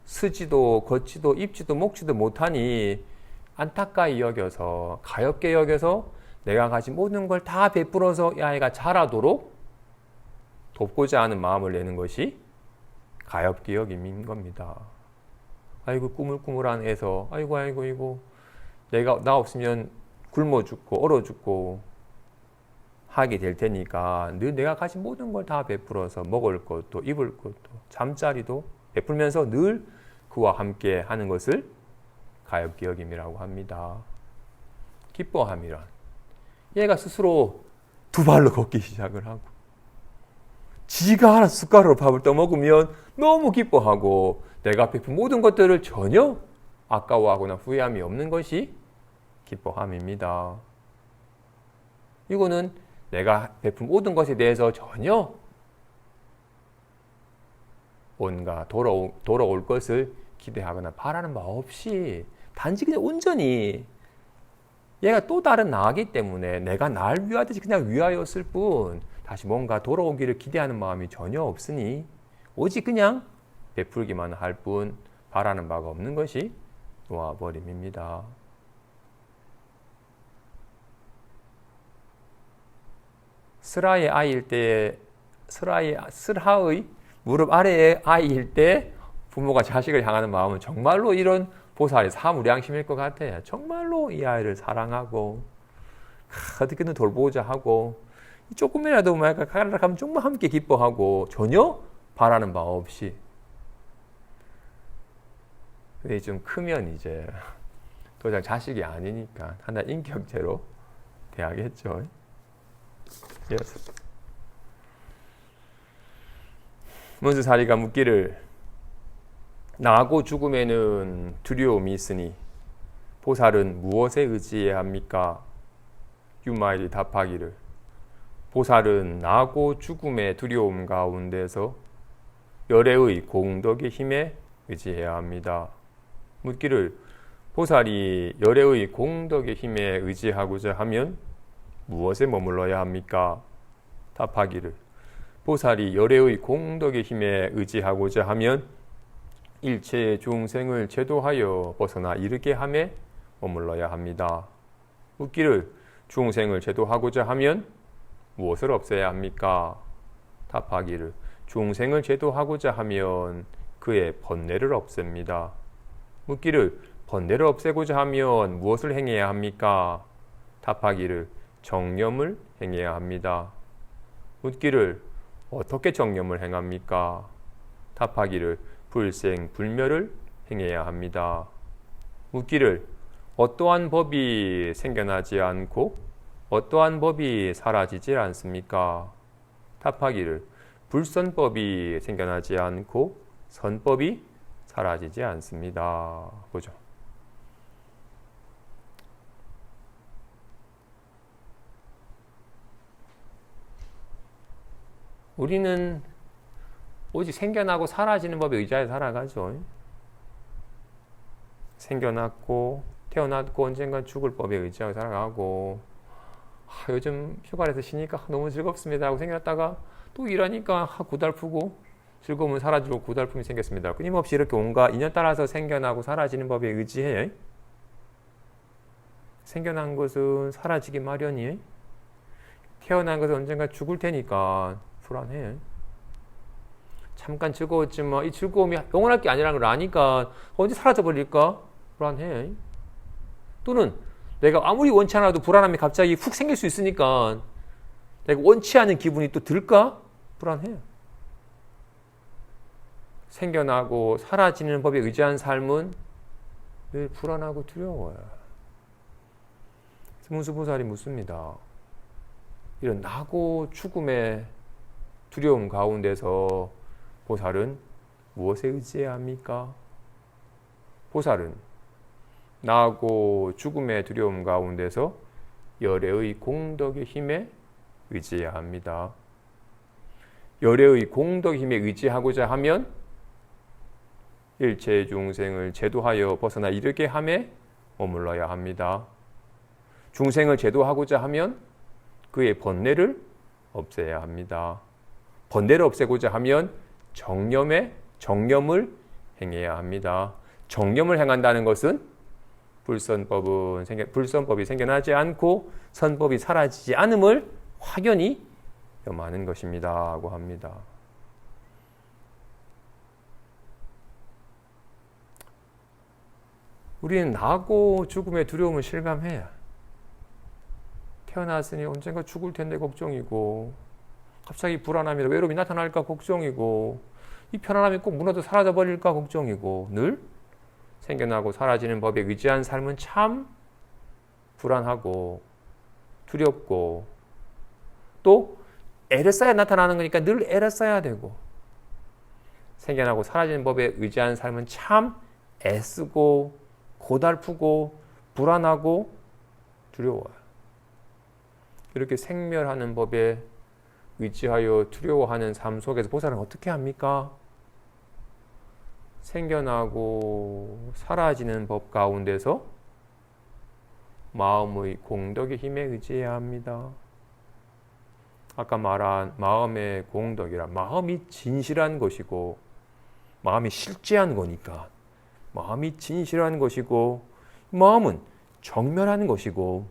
쓰지도 걷지도 입지도 먹지도 못하니 안타까이 여겨서 가엾게 여겨서 내가 가진 모든 걸 다 베풀어서 이 아이가 자라도록 돕고자 하는 마음을 내는 것이 가엾게 여김인 겁니다. 아이고 꾸물꾸물한 애서 아이고 내가 나 없으면 굶어 죽고 얼어 죽고 하게 될 테니까 늘 내가 가진 모든 걸 다 베풀어서 먹을 것도 입을 것도 잠자리도 베풀면서 늘 그와 함께 하는 것을 가엾게 여김이라고 합니다. 기뻐함이란 얘가 스스로 두 발로 걷기 시작을 하고 지가 알아서 숟가락으로 밥을 떠먹으면 너무 기뻐하고 내가 베푼 모든 것들을 전혀 아까워하거나 후회함이 없는 것이 기뻐함입니다. 이거는 내가 베푼 모든 것에 대해서 전혀 뭔가 돌아올 것을 기대하거나 바라는 바 없이 단지 그냥 온전히 얘가 또 다른 나이기 때문에 내가 날 위하듯이 그냥 위하였을 뿐 다시 뭔가 돌아오기를 기대하는 마음이 전혀 없으니 오직 그냥 베풀기만 할 뿐 바라는 바가 없는 것이 놓아버림입니다. 슬하의 아이일 때, 슬하의 무릎 아래의 아이일 때 부모가 자식을 향하는 마음은 정말로 이런 보살의 사무량심일 것 같아요. 정말로 이 아이를 사랑하고 어떻게든 돌보고자 하고 조금이라도 가락하면 정말 함께 기뻐하고 전혀 바라는 바 없이. 근데 좀 크면 이제 더 이상 자식이 아니니까 하나의 인격체로 대하겠죠. Yes. 문수사리가 묻기를 나고 죽음에는 두려움이 있으니 보살은 무엇에 의지해야 합니까? 유마일이 답하기를 보살은 나고 죽음의 두려움 가운데서 열애의 공덕의 힘에 의지해야 합니다. 묻기를 보살이 열애의 공덕의 힘에 의지하고자 하면 무엇에 머물러야 합니까? 답하기를 보살이 열애의 공덕의 힘에 의지하고자 하면 일체의 중생을 제도하여 벗어나 이르게 함에 머물러야 합니다. 묻기를 중생을 제도하고자 하면 무엇을 없애야 합니까? 답하기를 중생을 제도하고자 하면 그의 번뇌를 없앱니다. 묻기를 번뇌를 없애고자 하면 무엇을 행해야 합니까? 답하기를 정념을 행해야 합니다. 묻기를 어떻게 정념을 행합니까? 답하기를 불생 불멸을 행해야 합니다. 묻기를 어떠한 법이 생겨나지 않고 어떠한 법이 사라지지 않습니까? 답하기를 불선법이 생겨나지 않고 선법이 사라지지 않습니다. 보죠. 우리는 오직 생겨나고 사라지는 법에 의지하여 살아가죠. 생겨났고 태어났고 언젠간 죽을 법에 의지하여 살아가고 요즘 휴가에서 쉬니까 너무 즐겁습니다 하고 생겼다가 또 일하니까 고달프고 즐거움은 사라지고 고달픔이 생겼습니다. 끊임없이 이렇게 온갖 인연 따라서 생겨나고 사라지는 법에 의지해 생겨난 것은 사라지기 마련이에요. 태어난 것은 언젠가 죽을 테니까 불안해. 잠깐 즐거웠지만 이 즐거움이 영원할 게 아니라는 걸 아니까 언제 사라져버릴까 불안해. 또는 내가 아무리 원치 않아도 불안함이 갑자기 훅 생길 수 있으니까 내가 원치 않은 기분이 또 들까 불안해. 생겨나고 사라지는 법에 의지한 삶은 늘 불안하고 두려워요. 문수보살이 묻습니다. 이런 나고 죽음의 두려움 가운데서 보살은 무엇에 의지해야 합니까? 보살은 나고 죽음의 두려움 가운데서 열애의 공덕의 힘에 의지해야 합니다. 열애의 공덕의 힘에 의지하고자 하면 일체 중생을 제도하여 벗어나 이르게 함에 머물러야 합니다. 중생을 제도하고자 하면 그의 번뇌를 없애야 합니다. 번뇌를 없애고자 하면 정념을 행해야 합니다. 정념을 행한다는 것은 불선법이 생겨나지 않고 선법이 사라지지 않음을 확연히 염하는 것입니다 하고 합니다. 우리는 나고 죽음의 두려움을 실감해야 태어났으니 언젠가 죽을 텐데 걱정이고 갑자기 불안함이나 외로움이 나타날까 걱정이고 이 편안함이 꼭 무너져 사라져버릴까 걱정이고 늘 생겨나고 사라지는 법에 의지한 삶은 참 불안하고 두렵고 또 애를 써야 나타나는 거니까 늘 애를 써야 되고 생겨나고 사라지는 법에 의지한 삶은 참 애쓰고 고달프고 불안하고 두려워요. 이렇게 생멸하는 법에 의지하여 두려워하는 삶 속에서 보살은 어떻게 합니까? 생겨나고 사라지는 법 가운데서 마음의 공덕의 힘에 의지해야 합니다. 아까 말한 마음의 공덕이라 마음이 진실한 것이고 마음이 실제한 거니까 마음이 진실한 것이고 마음은 정멸한 것이고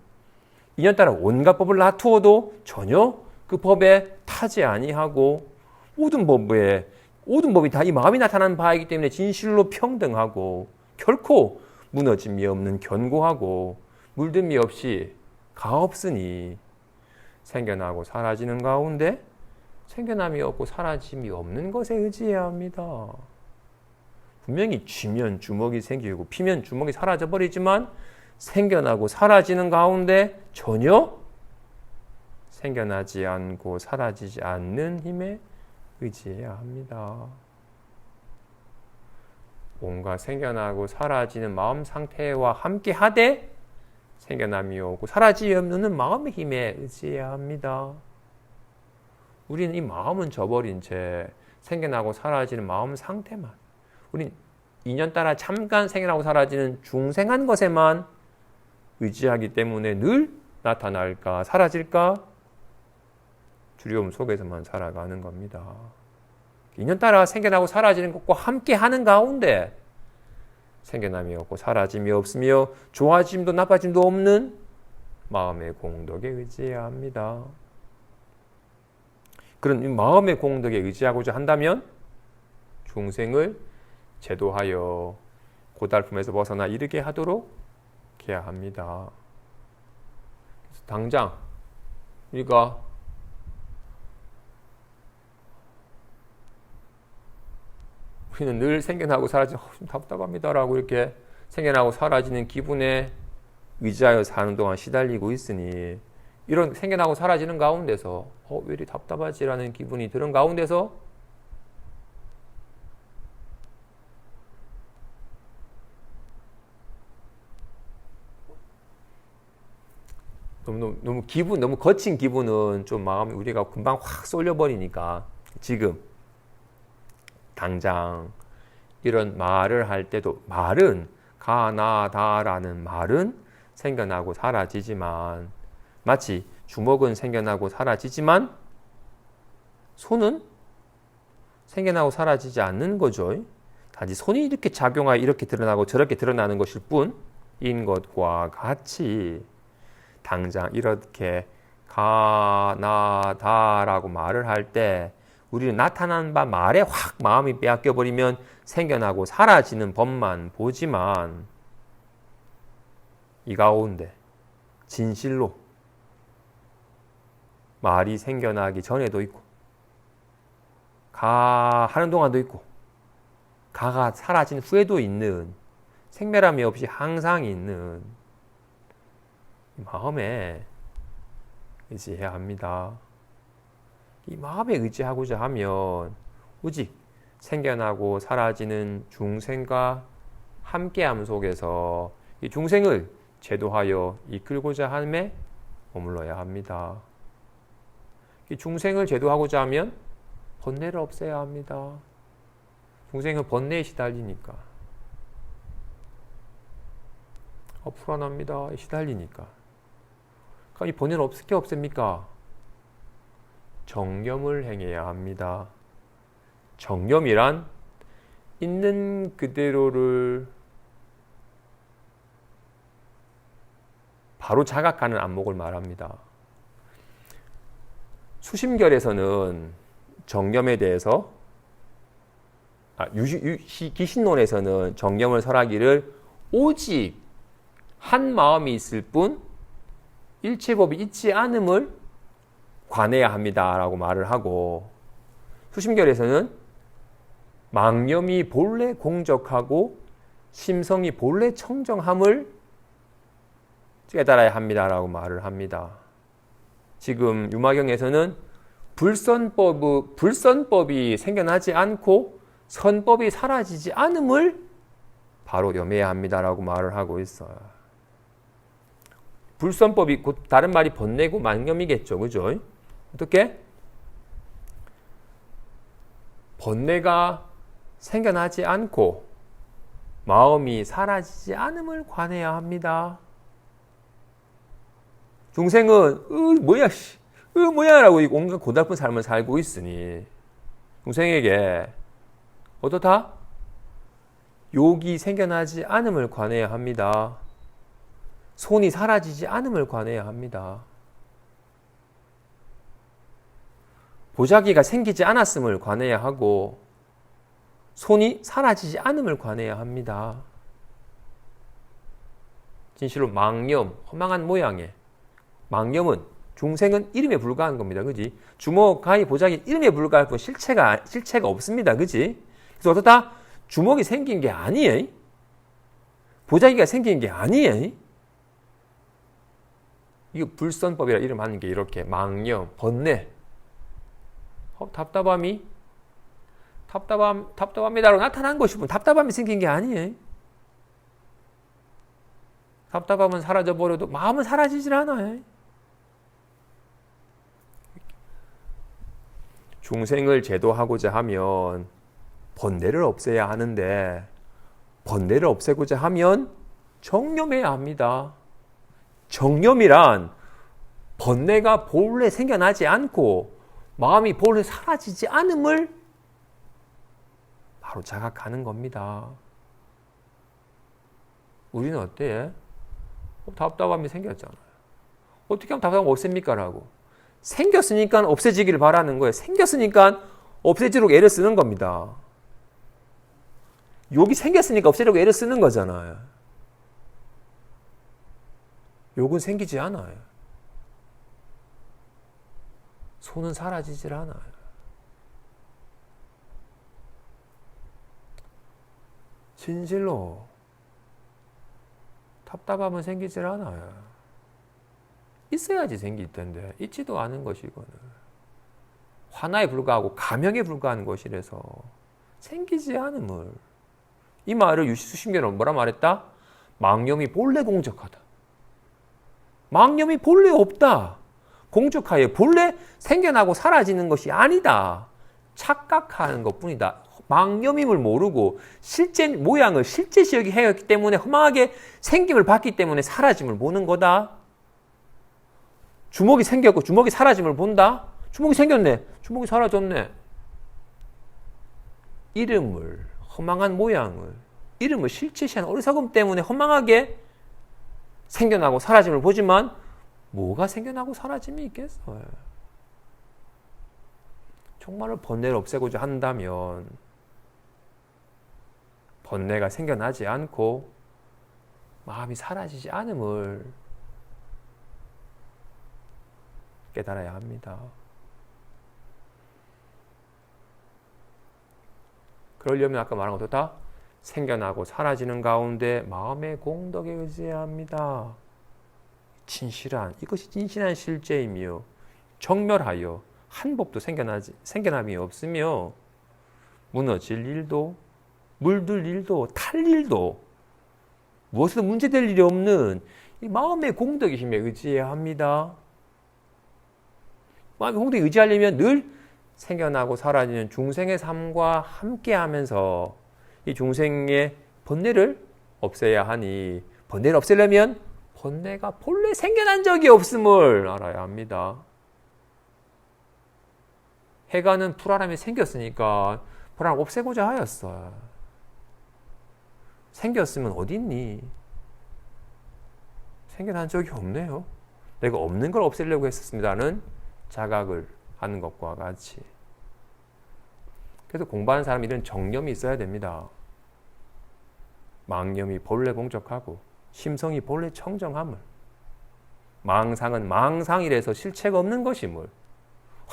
인연따라 온갖 법을 놔두어도 전혀 그 법에 타지 아니하고 모든 법이 다 이 마음이 나타나는 바이기 때문에 진실로 평등하고 결코 무너짐이 없는 견고하고 물듦이 없이 가없으니 생겨나고 사라지는 가운데 생겨남이 없고 사라짐이 없는 것에 의지해야 합니다. 분명히 쥐면 주먹이 생기고 피면 주먹이 사라져버리지만 생겨나고 사라지는 가운데 전혀 생겨나지 않고 사라지지 않는 힘에 의지해야 합니다. 온갖 생겨나고 사라지는 마음 상태와 함께 하되 생겨남이 오고 사라짐이 없는 마음의 힘에 의지해야 합니다. 우리는 이 마음은 저버린 채 생겨나고 사라지는 마음 상태만 우린 인연 따라 잠깐 생겨나고 사라지는 중생한 것에만 의지하기 때문에 늘 나타날까 사라질까 두려움 속에서만 살아가는 겁니다. 인연 따라 생겨나고 사라지는 것과 함께 하는 가운데 생겨남이 없고 사라짐이 없으며 좋아짐도 나빠짐도 없는 마음의 공덕에 의지해야 합니다. 그런 마음의 공덕에 의지하고자 한다면 중생을 제도하여 고달픔에서 벗어나 이르게 하도록 해야 합니다. 그래서 당장 우리가 우리는 늘 생겨나고 사라지는 좀 답답합니다라고 이렇게 생겨나고 사라지는 기분에 의지하여 사는 동안 시달리고 있으니 이런 생겨나고 사라지는 가운데서 왜 이리 답답하지라는 기분이 드는 가운데서 너무 거친 기분은 좀 마음이 우리가 금방 확 쏠려버리니까 지금 당장 이런 말을 할 때도 말은 가나다라는 말은 생겨나고 사라지지만 마치 주먹은 생겨나고 사라지지만 손은 생겨나고 사라지지 않는 거죠. 단지 손이 이렇게 작용하여 이렇게 드러나고 저렇게 드러나는 것일 뿐인 것과 같이 당장 이렇게 가나다라고 말을 할 때 우리는 나타난 바 말에 확 마음이 빼앗겨 버리면 생겨나고 사라지는 법만 보지만 이 가운데 진실로 말이 생겨나기 전에도 있고 가 하는 동안도 있고 가가 사라진 후에도 있는 생멸함이 없이 항상 있는 마음에 의지해야 합니다. 이 마음에 의지하고자 하면 오직 생겨나고 사라지는 중생과 함께함 속에서 이 중생을 제도하여 이끌고자 함에 머물러야 합니다. 이 중생을 제도하고자 하면 번뇌를 없애야 합니다. 중생은 번뇌에 시달리니까 불안합니다. 시달리니까. 그럼 이 번뇌를 어떻게 없앱니까? 정념을 행해야 합니다. 정념이란 있는 그대로를 바로 자각하는 안목을 말합니다. 수심결에서는 정념에 대해서 기신론에서는 정념을 설하기를 오직 한 마음이 있을 뿐 일체법이 있지 않음을 관해야 합니다라고 말을 하고, 수심결에서는 망념이 본래 공적하고 심성이 본래 청정함을 깨달아야 합니다라고 말을 합니다. 지금 유마경에서는 불선법이 생겨나지 않고 선법이 사라지지 않음을 바로 염해야 합니다라고 말을 하고 있어요. 불선법이 곧 다른 말이 번뇌고 망념이겠죠, 그죠? 어떻게? 번뇌가 생겨나지 않고 마음이 사라지지 않음을 관해야 합니다. 중생은 뭐야 라고 온갖 고달픈 삶을 살고 있으니 중생에게 어떻다? 욕이 생겨나지 않음을 관해야 합니다. 손이 사라지지 않음을 관해야 합니다. 보자기가 생기지 않았음을 관해야 하고 손이 사라지지 않음을 관해야 합니다. 진실로 망념, 허망한 모양의 망념은 중생은 이름에 불과한 겁니다. 그지? 주먹, 가위, 보자기 이름에 불과할 뿐 실체가 없습니다. 그지? 그래서 어떻다? 주먹이 생긴 게 아니에요. 보자기가 생긴 게 아니에요. 이거 불선법이라 이름하는 게 이렇게 망념, 번뇌, 답답합니다라고 나타난 것이 뿐 답답함이 생긴 게 아니에요. 답답함은 사라져버려도 마음은 사라지질 않아요. 중생을 제도하고자 하면 번뇌를 없애야 하는데 번뇌를 없애고자 하면 정념해야 합니다. 정념이란 번뇌가 본래 생겨나지 않고 마음이 본래 사라지지 않음을 바로 자각하는 겁니다. 우리는 어때? 답답함이 생겼잖아요. 어떻게 하면 답답함 없앱니까? 라고. 생겼으니까 없애지기를 바라는 거예요. 생겼으니까 없애지려고 애를 쓰는 겁니다. 욕이 생겼으니까 없애려고 애를 쓰는 거잖아요. 욕은 생기지 않아요. 손은 사라지질 않아요. 진실로 답답하면 생기질 않아요. 있어야지 생길 텐데 있지도 않은 것이거늘. 화나에 불과하고 감형에 불과한 것이라서 생기지 않음을. 이 말을 유시수신경은 뭐라 말했다? 망념이 본래 공적하다. 망념이 본래 없다. 공적하에 본래 생겨나고 사라지는 것이 아니다. 착각하는 것뿐이다. 망념임을 모르고 실제 모양을 실제 시역이 해왔기 때문에 허망하게 생김을 봤기 때문에 사라짐을 보는 거다. 주먹이 생겼고 주먹이 사라짐을 본다. 주먹이 생겼네. 주먹이 사라졌네. 이름을, 허망한 모양을, 이름을 실체시한 어리석음 때문에 허망하게 생겨나고 사라짐을 보지만 뭐가 생겨나고 사라짐이 있겠어요. 정말로 번뇌를 없애고자 한다면 번뇌가 생겨나지 않고 마음이 사라지지 않음을 깨달아야 합니다. 그러려면 아까 말한 것도 다 생겨나고 사라지는 가운데 마음의 공덕에 의지해야 합니다. 진실한, 이것이 진실한 실제이며 정멸하여 한 법도 생겨남이 없으며 무너질 일도 물들 일도 탈 일도 무엇에도 문제될 일이 없는 이 마음의 공덕의 힘에 의지해야 합니다. 마음의 공덕에 의지하려면 늘 생겨나고 사라지는 중생의 삶과 함께하면서 이 중생의 번뇌를 없애야 하니, 번뇌를 없애려면 번뇌가 본래 생겨난 적이 없음을 알아야 합니다. 해가는 불안함이 생겼으니까 불안을 없애고자 하였어. 생겼으면 어디 있니? 생겨난 적이 없네요. 내가 없는 걸 없애려고 했었습니다는 자각을 하는 것과 같이. 그래서 공부하는 사람이 이런 정념이 있어야 됩니다. 망념이 본래 공적하고 심성이 본래 청정함을, 망상은 망상이라서 실체가 없는 것임을,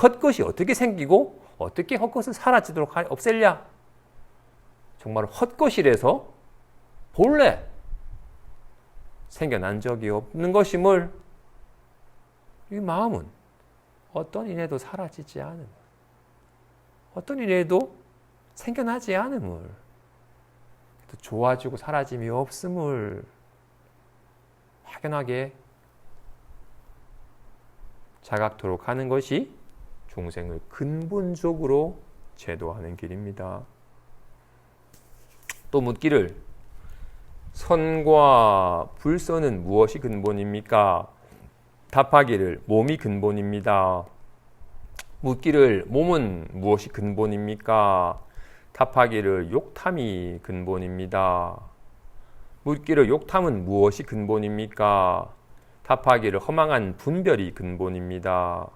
헛것이 어떻게 생기고 어떻게 헛것을 사라지도록 없앨랴? 정말 헛것이라서 본래 생겨난 적이 없는 것임을, 이 마음은 어떤 일에도 사라지지 않음을, 어떤 일에도 생겨나지 않음을, 좋아지고 사라짐이 없음을 확연하게 자각토록 하는 것이 중생을 근본적으로 제도하는 길입니다. 또 묻기를, 선과 불선은 무엇이 근본입니까? 답하기를, 몸이 근본입니다. 묻기를, 몸은 무엇이 근본입니까? 답하기를, 욕탐이 근본입니다. 묻기를, 욕탐은 무엇이 근본입니까? 답하기를, 허망한 분별이 근본입니다.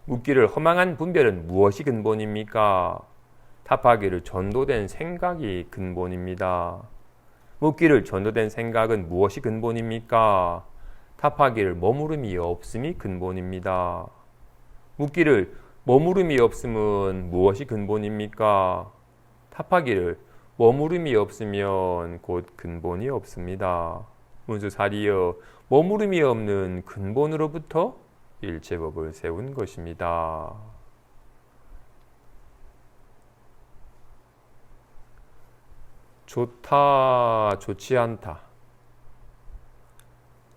묻기를, 허망한 분별은 무엇이 근본입니까? 답하기를, 전도된 생각이 근본입니다. 묻기를, 전도된 생각은 무엇이 근본입니까? 답하기를, 머무름이 없음이 근본입니다. 묻기를, 머무름이 없음은 무엇이 근본입니까? 답하기를, 머무름이 없으면 곧 근본이 없습니다. 문수사리여, 머무름이 없는 근본으로부터 일체법을 세운 것입니다. 좋다, 좋지 않다.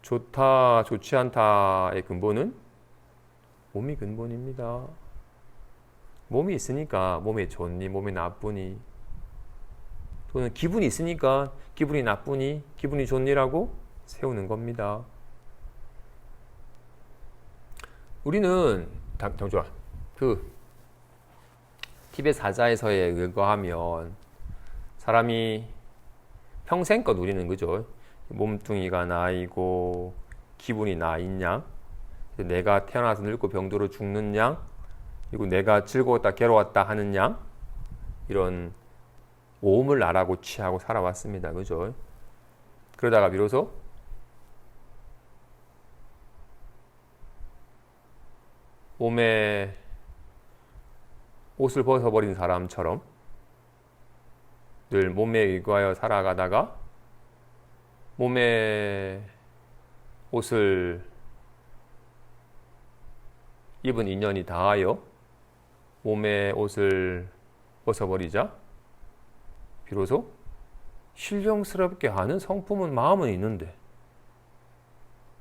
좋다, 좋지 않다의 근본은 몸이 근본입니다. 몸이 있으니까 몸이 좋니, 몸이 나쁘니, 또는 기분이 있으니까 기분이 나쁘니, 기분이 좋니라고 세우는 겁니다. 우리는 정조아, 티베트 사자에서에 의거하면 사람이 평생껏 우리는 그죠? 몸뚱이가 나이고 기분이 나 있냐? 내가 태어나서 늙고 병들어 죽는 양, 그리고 내가 즐거웠다 괴로웠다 하는 양, 이런 오음을 나라고 취하고 살아왔습니다. 그죠? 그러다가 비로소 몸에 옷을 벗어버린 사람처럼 늘 몸에 의거하여 살아가다가 몸에 옷을 입은 인연이 닿아요 몸에 옷을 벗어버리자 비로소 신령스럽게 하는 성품은 마음은 있는데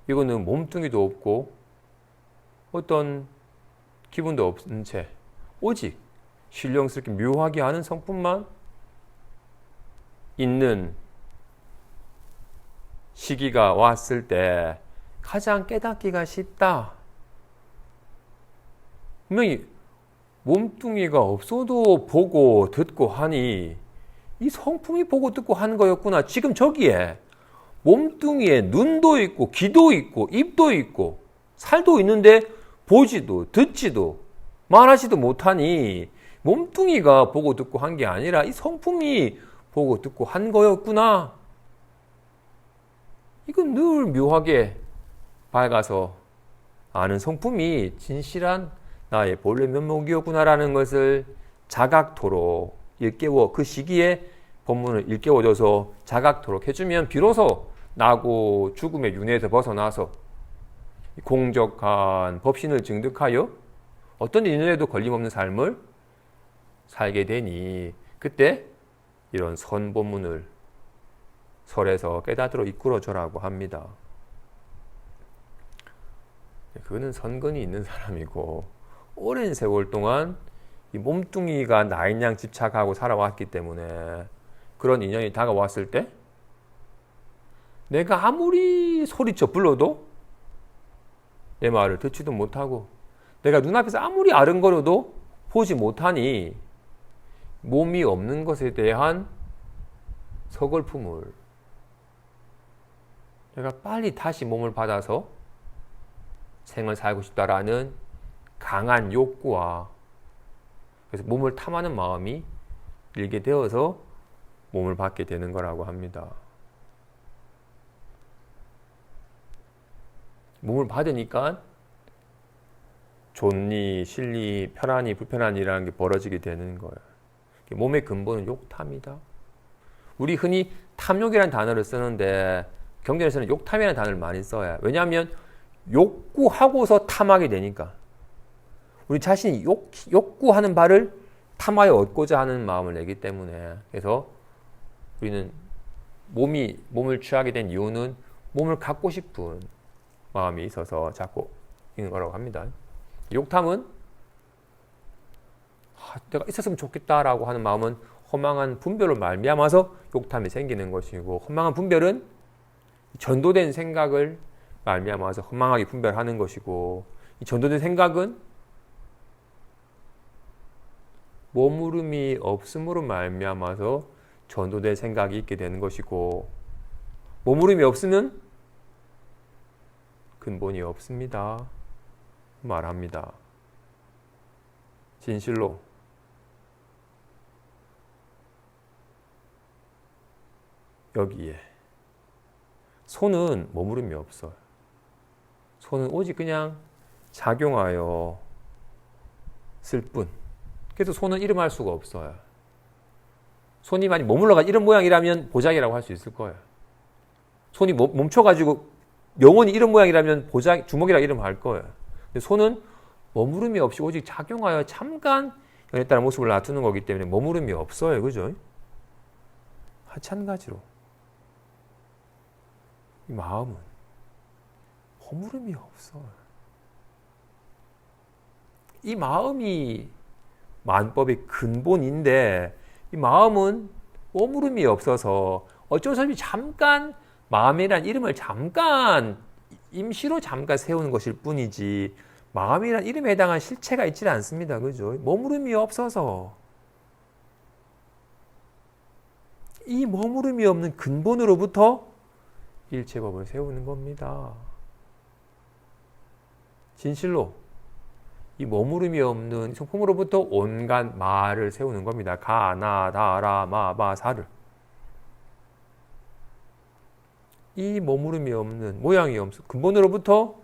이거는 몸뚱이도 없고 어떤 기분도 없는 채 오직 신령스럽게 묘하게 하는 성품만 있는 시기가 왔을 때 가장 깨닫기가 쉽다. 분명히 몸뚱이가 없어도 보고 듣고 하니 이 성품이 보고 듣고 하는 거였구나. 지금 저기에 몸뚱이에 눈도 있고 귀도 있고 입도 있고 살도 있는데 보지도 듣지도 말하지도 못하니 몸뚱이가 보고 듣고 한 게 아니라 이 성품이 보고 듣고 한 거였구나. 이건 늘 묘하게 밝아서 아는 성품이 진실한 나의 본래 면목이었구나라는 것을 자각토록 일깨워 그 시기에 법문을 일깨워줘서 자각토록 해주면 비로소 나고 죽음의 윤회에서 벗어나서 공적한 법신을 증득하여 어떤 인연에도 걸림없는 삶을 살게 되니 그때 이런 선법문을 설에서 깨닫도록 이끌어줘라고 합니다. 그거는 선근이 있는 사람이고 오랜 세월 동안 이 몸뚱이가 나인양 집착하고 살아왔기 때문에 그런 인연이 다가왔을 때 내가 아무리 소리쳐 불러도 내 말을 듣지도 못하고 내가 눈앞에서 아무리 아른거려도 보지 못하니 몸이 없는 것에 대한 서글픔을 내가 빨리 다시 몸을 받아서 생을 살고 싶다라는 강한 욕구와 그래서 몸을 탐하는 마음이 일게 되어서 몸을 받게 되는 거라고 합니다. 몸을 받으니까 좋니 싫니 편하니 불편하니라는 게 벌어지게 되는 거예요. 몸의 근본은 욕탐이다. 우리 흔히 탐욕이라는 단어를 쓰는데 경전에서는 욕탐이라는 단어를 많이 써요. 왜냐하면 욕구하고서 탐하게 되니까 우리 자신이 욕구하는 바를 탐하여 얻고자 하는 마음을 내기 때문에 그래서 우리는 몸을 취하게 된 이유는 몸을 갖고 싶은 마음이 있어서 자꾸 있는 거라고 합니다. 욕탐은 내가 있었으면 좋겠다라고 하는 마음은 허망한 분별로 말미암아서 욕탐이 생기는 것이고 허망한 분별은 전도된 생각을 말미암아서 허망하게 분별하는 것이고 이 전도된 생각은 머무름이 없음으로 말미암아서 전도된 생각이 있게 되는 것이고 머무름이 없으면 근본이 없습니다. 말합니다. 진실로 여기에 손은 머무름이 없어요. 손은 오직 그냥 작용하여 쓸 뿐. 그래서 손은 이름할 수가 없어요. 손이 많이 머물러가 이런 모양이라면 보자기라고 할 수 있을 거예요. 손이 멈춰가지고 영원히 이런 모양이라면 주먹이라고 이름할 거예요. 근데 손은 머무름이 없이 오직 작용하여 잠깐 연에 따라 모습을 놔두는 거기 때문에 머무름이 없어요. 그죠? 마찬가지로 이 마음은 머무름이 없어요. 이 마음이 만법의 근본인데 이 마음은 머무름이 없어서 어쩔 수 없이 잠깐 마음이란 이름을 잠깐 임시로 잠깐 세우는 것일 뿐이지 마음이란 이름에 해당한 실체가 있지 않습니다. 그죠? 머무름이 없어서 이 머무름이 없는 근본으로부터 일체법을 세우는 겁니다. 진실로 이 머무름이 없는 성품으로부터 온갖 말을 세우는 겁니다. 가, 나, 다, 라, 마, 바, 사를. 이 머무름이 없는 모양이 없어 근본으로부터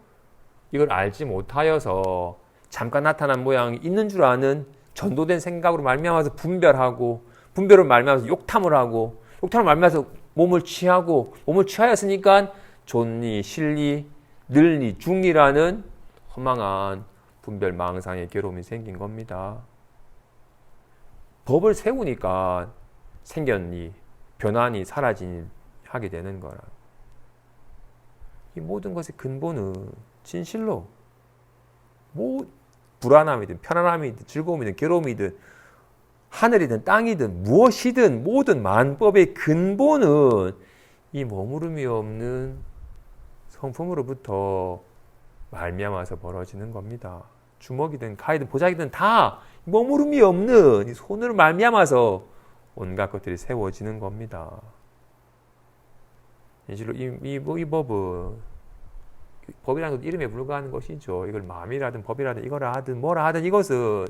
이걸 알지 못하여서 잠깐 나타난 모양이 있는 줄 아는 전도된 생각으로 말미암아서 분별하고 분별을 말미암아서 욕탐을 하고 욕탐을 말미암아서 몸을 취하고 몸을 취하였으니까 존리, 실리, 늘리, 중리라는 허망한 분별 망상의 괴로움이 생긴 겁니다. 법을 세우니까 생겼니, 변환이 사라지니 하게 되는 거라. 이 모든 것의 근본은 진실로 불안함이든 편안함이든 즐거움이든 괴로움이든 하늘이든 땅이든 무엇이든 모든 만법의 근본은 이 머무름이 없는 성품으로부터 말미암아서 벌어지는 겁니다. 주먹이든 칼이든 보자기든 다 머무름이 없는 이 손으로 말미암아서 온갖 것들이 세워지는 겁니다. 진실로 이 법이라는 것도 이름에 불과한 것이죠. 이걸 마음이라든 법이라든 이거라 하든 뭐라 하든 이것은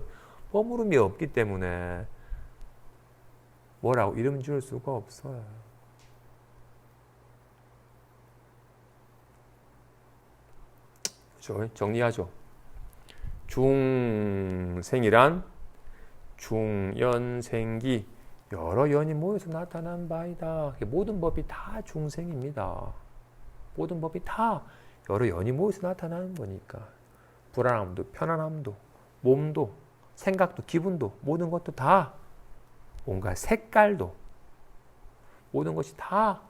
머무름이 없기 때문에 뭐라고 이름 지을 수가 없어요. 그렇죠? 정리하죠. 중생이란 중연생기 여러 연이 모여서 나타난 바이다. 모든 법이 다 중생입니다. 모든 법이 다 여러 연이 모여서 나타나는 거니까 불안함도 편안함도 몸도 생각도 기분도 모든 것도 다 뭔가 색깔도 모든 것이 다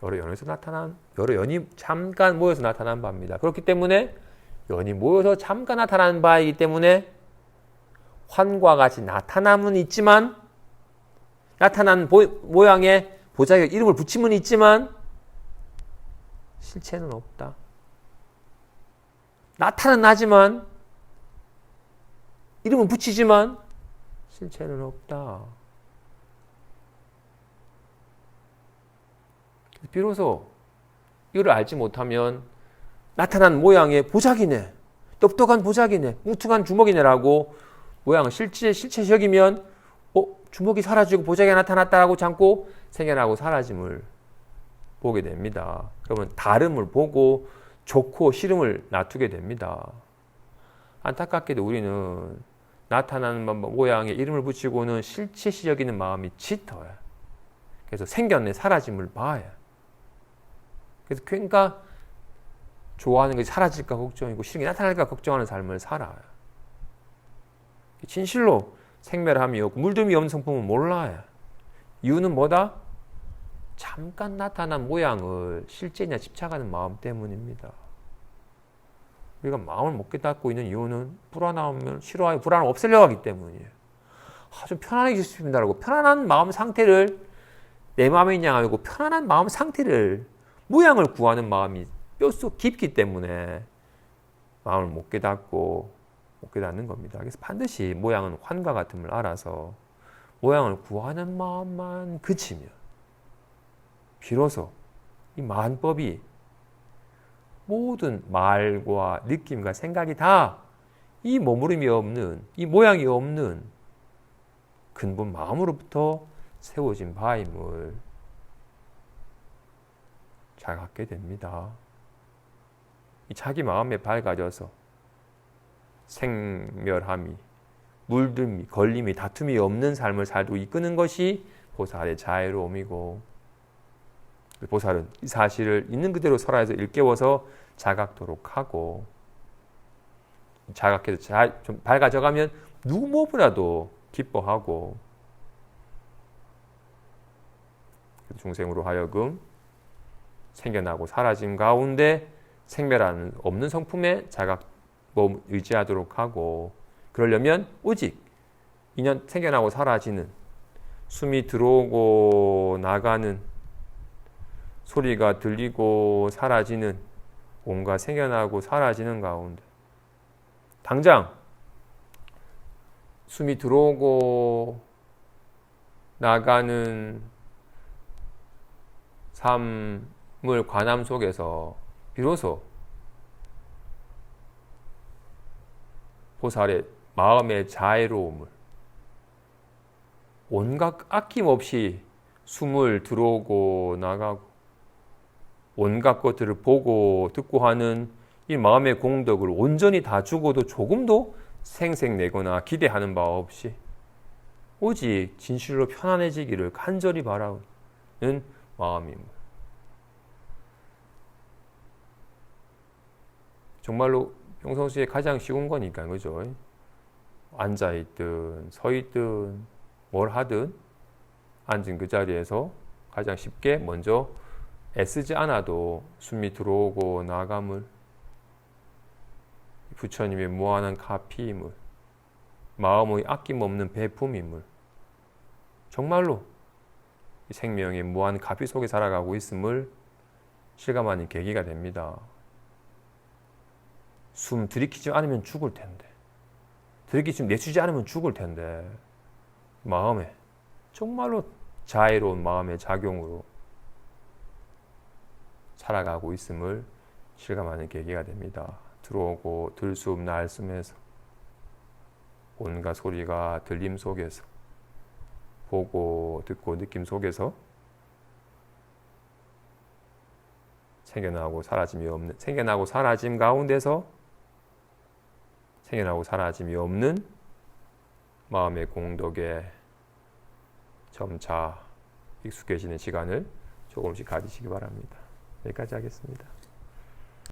여러 연에서 나타난 여러 연이 잠깐 모여서 나타난 바입니다. 그렇기 때문에 연이 모여서 잠깐 나타나는 바이기 때문에 환과 같이 나타남은 있지만 나타난 모양에 보자기에 이름을 붙임은 있지만 실체는 없다. 나타는 나지만 이름은 붙이지만 실체는 없다. 비로소 이걸 알지 못하면 나타난 모양의 보자기네, 똑똑한 보자기네, 뭉툭한 주먹이네라고 모양을 실체 여기면 주먹이 사라지고 보자기가 나타났다라고 잠고 생겨나고 사라짐을 보게 됩니다. 그러면 다름을 보고 좋고 싫음을 놔두게 됩니다. 안타깝게도 우리는 나타나는 모양에 이름을 붙이고는 실체시 여기는 마음이 짙어요. 그래서 생겼네 사라짐을 봐요. 그래서 그러니까 좋아하는 것이 사라질까 걱정이고 싫은 게 나타날까 걱정하는 삶을 살아요. 진실로 생멸함이 없고 물듦이 없는 성품은 몰라요. 이유는 뭐다? 잠깐 나타난 모양을 실제냐 집착하는 마음 때문입니다. 우리가 마음을 못 깨닫고 있는 이유는 불안하면 싫어하고 불안을 없애려고 하기 때문이에요. 좀 편안해지고 싶습니다라고 편안한 마음 상태를 내 마음에 있냐 하고 편안한 마음 상태를 모양을 구하는 마음이 뼛속 깊기 때문에 마음을 못 깨닫는 겁니다. 그래서 반드시 모양은 환과 같음을 알아서 모양을 구하는 마음만 그치면 비로소 이 만법이 모든 말과 느낌과 생각이 다 이 머무름이 없는 이 모양이 없는 근본 마음으로부터 세워진 바임을 자각하게 됩니다. 이 자기 마음에 밝아져서 생멸함이, 물듦이, 걸림이, 다툼이 없는 삶을 살고 이끄는 것이 보살의 자애로움이고 보살은 이 사실을 있는 그대로 설화에서 일깨워서 자각토록 하고 자각해서 좀 밝아져가면 누구 무엇보다도 기뻐하고 중생으로 하여금 생겨나고 사라짐 가운데 생멸하는 없는 성품에 자각범 의지하도록 하고 그러려면 오직 인연 생겨나고 사라지는 숨이 들어오고 나가는 소리가 들리고 사라지는 온갖 생겨나고 사라지는 가운데 당장 숨이 들어오고 나가는 삶을 관함 속에서 비로소 보살의 마음의 자애로움을 온갖 아낌없이 숨을 들어오고 나가고 온갖 것들을 보고 듣고 하는 이 마음의 공덕을 온전히 다 주고도 조금도 생색내거나 기대하는 바 없이 오직 진실로 편안해지기를 간절히 바라는 마음입니다. 정말로 평상시에 가장 쉬운 거니까, 그죠? 앉아있든 서있든 뭘 하든 앉은 그 자리에서 가장 쉽게 먼저 애쓰지 않아도 숨이 들어오고 나감을, 부처님의 무한한 가피임을, 마음의 아낌없는 배품임을, 정말로 생명의 무한 가피 속에 살아가고 있음을 실감하는 계기가 됩니다. 숨 들이키지 않으면 죽을 텐데, 들이키지 내쉬지 않으면 죽을 텐데, 마음에 정말로 자애로운 마음의 작용으로 살아가고 있음을 실감하는 계기가 됩니다. 들어오고 들숨 날숨에서, 온갖 소리가 들림 속에서, 보고 듣고 느낌 속에서 생겨나고 사라짐이 없는, 생겨나고 사라짐 가운데서 생겨나고 사라짐이 없는 마음의 공덕에 점차 익숙해지는 시간을 조금씩 가지시기 바랍니다. 여기까지 하겠습니다.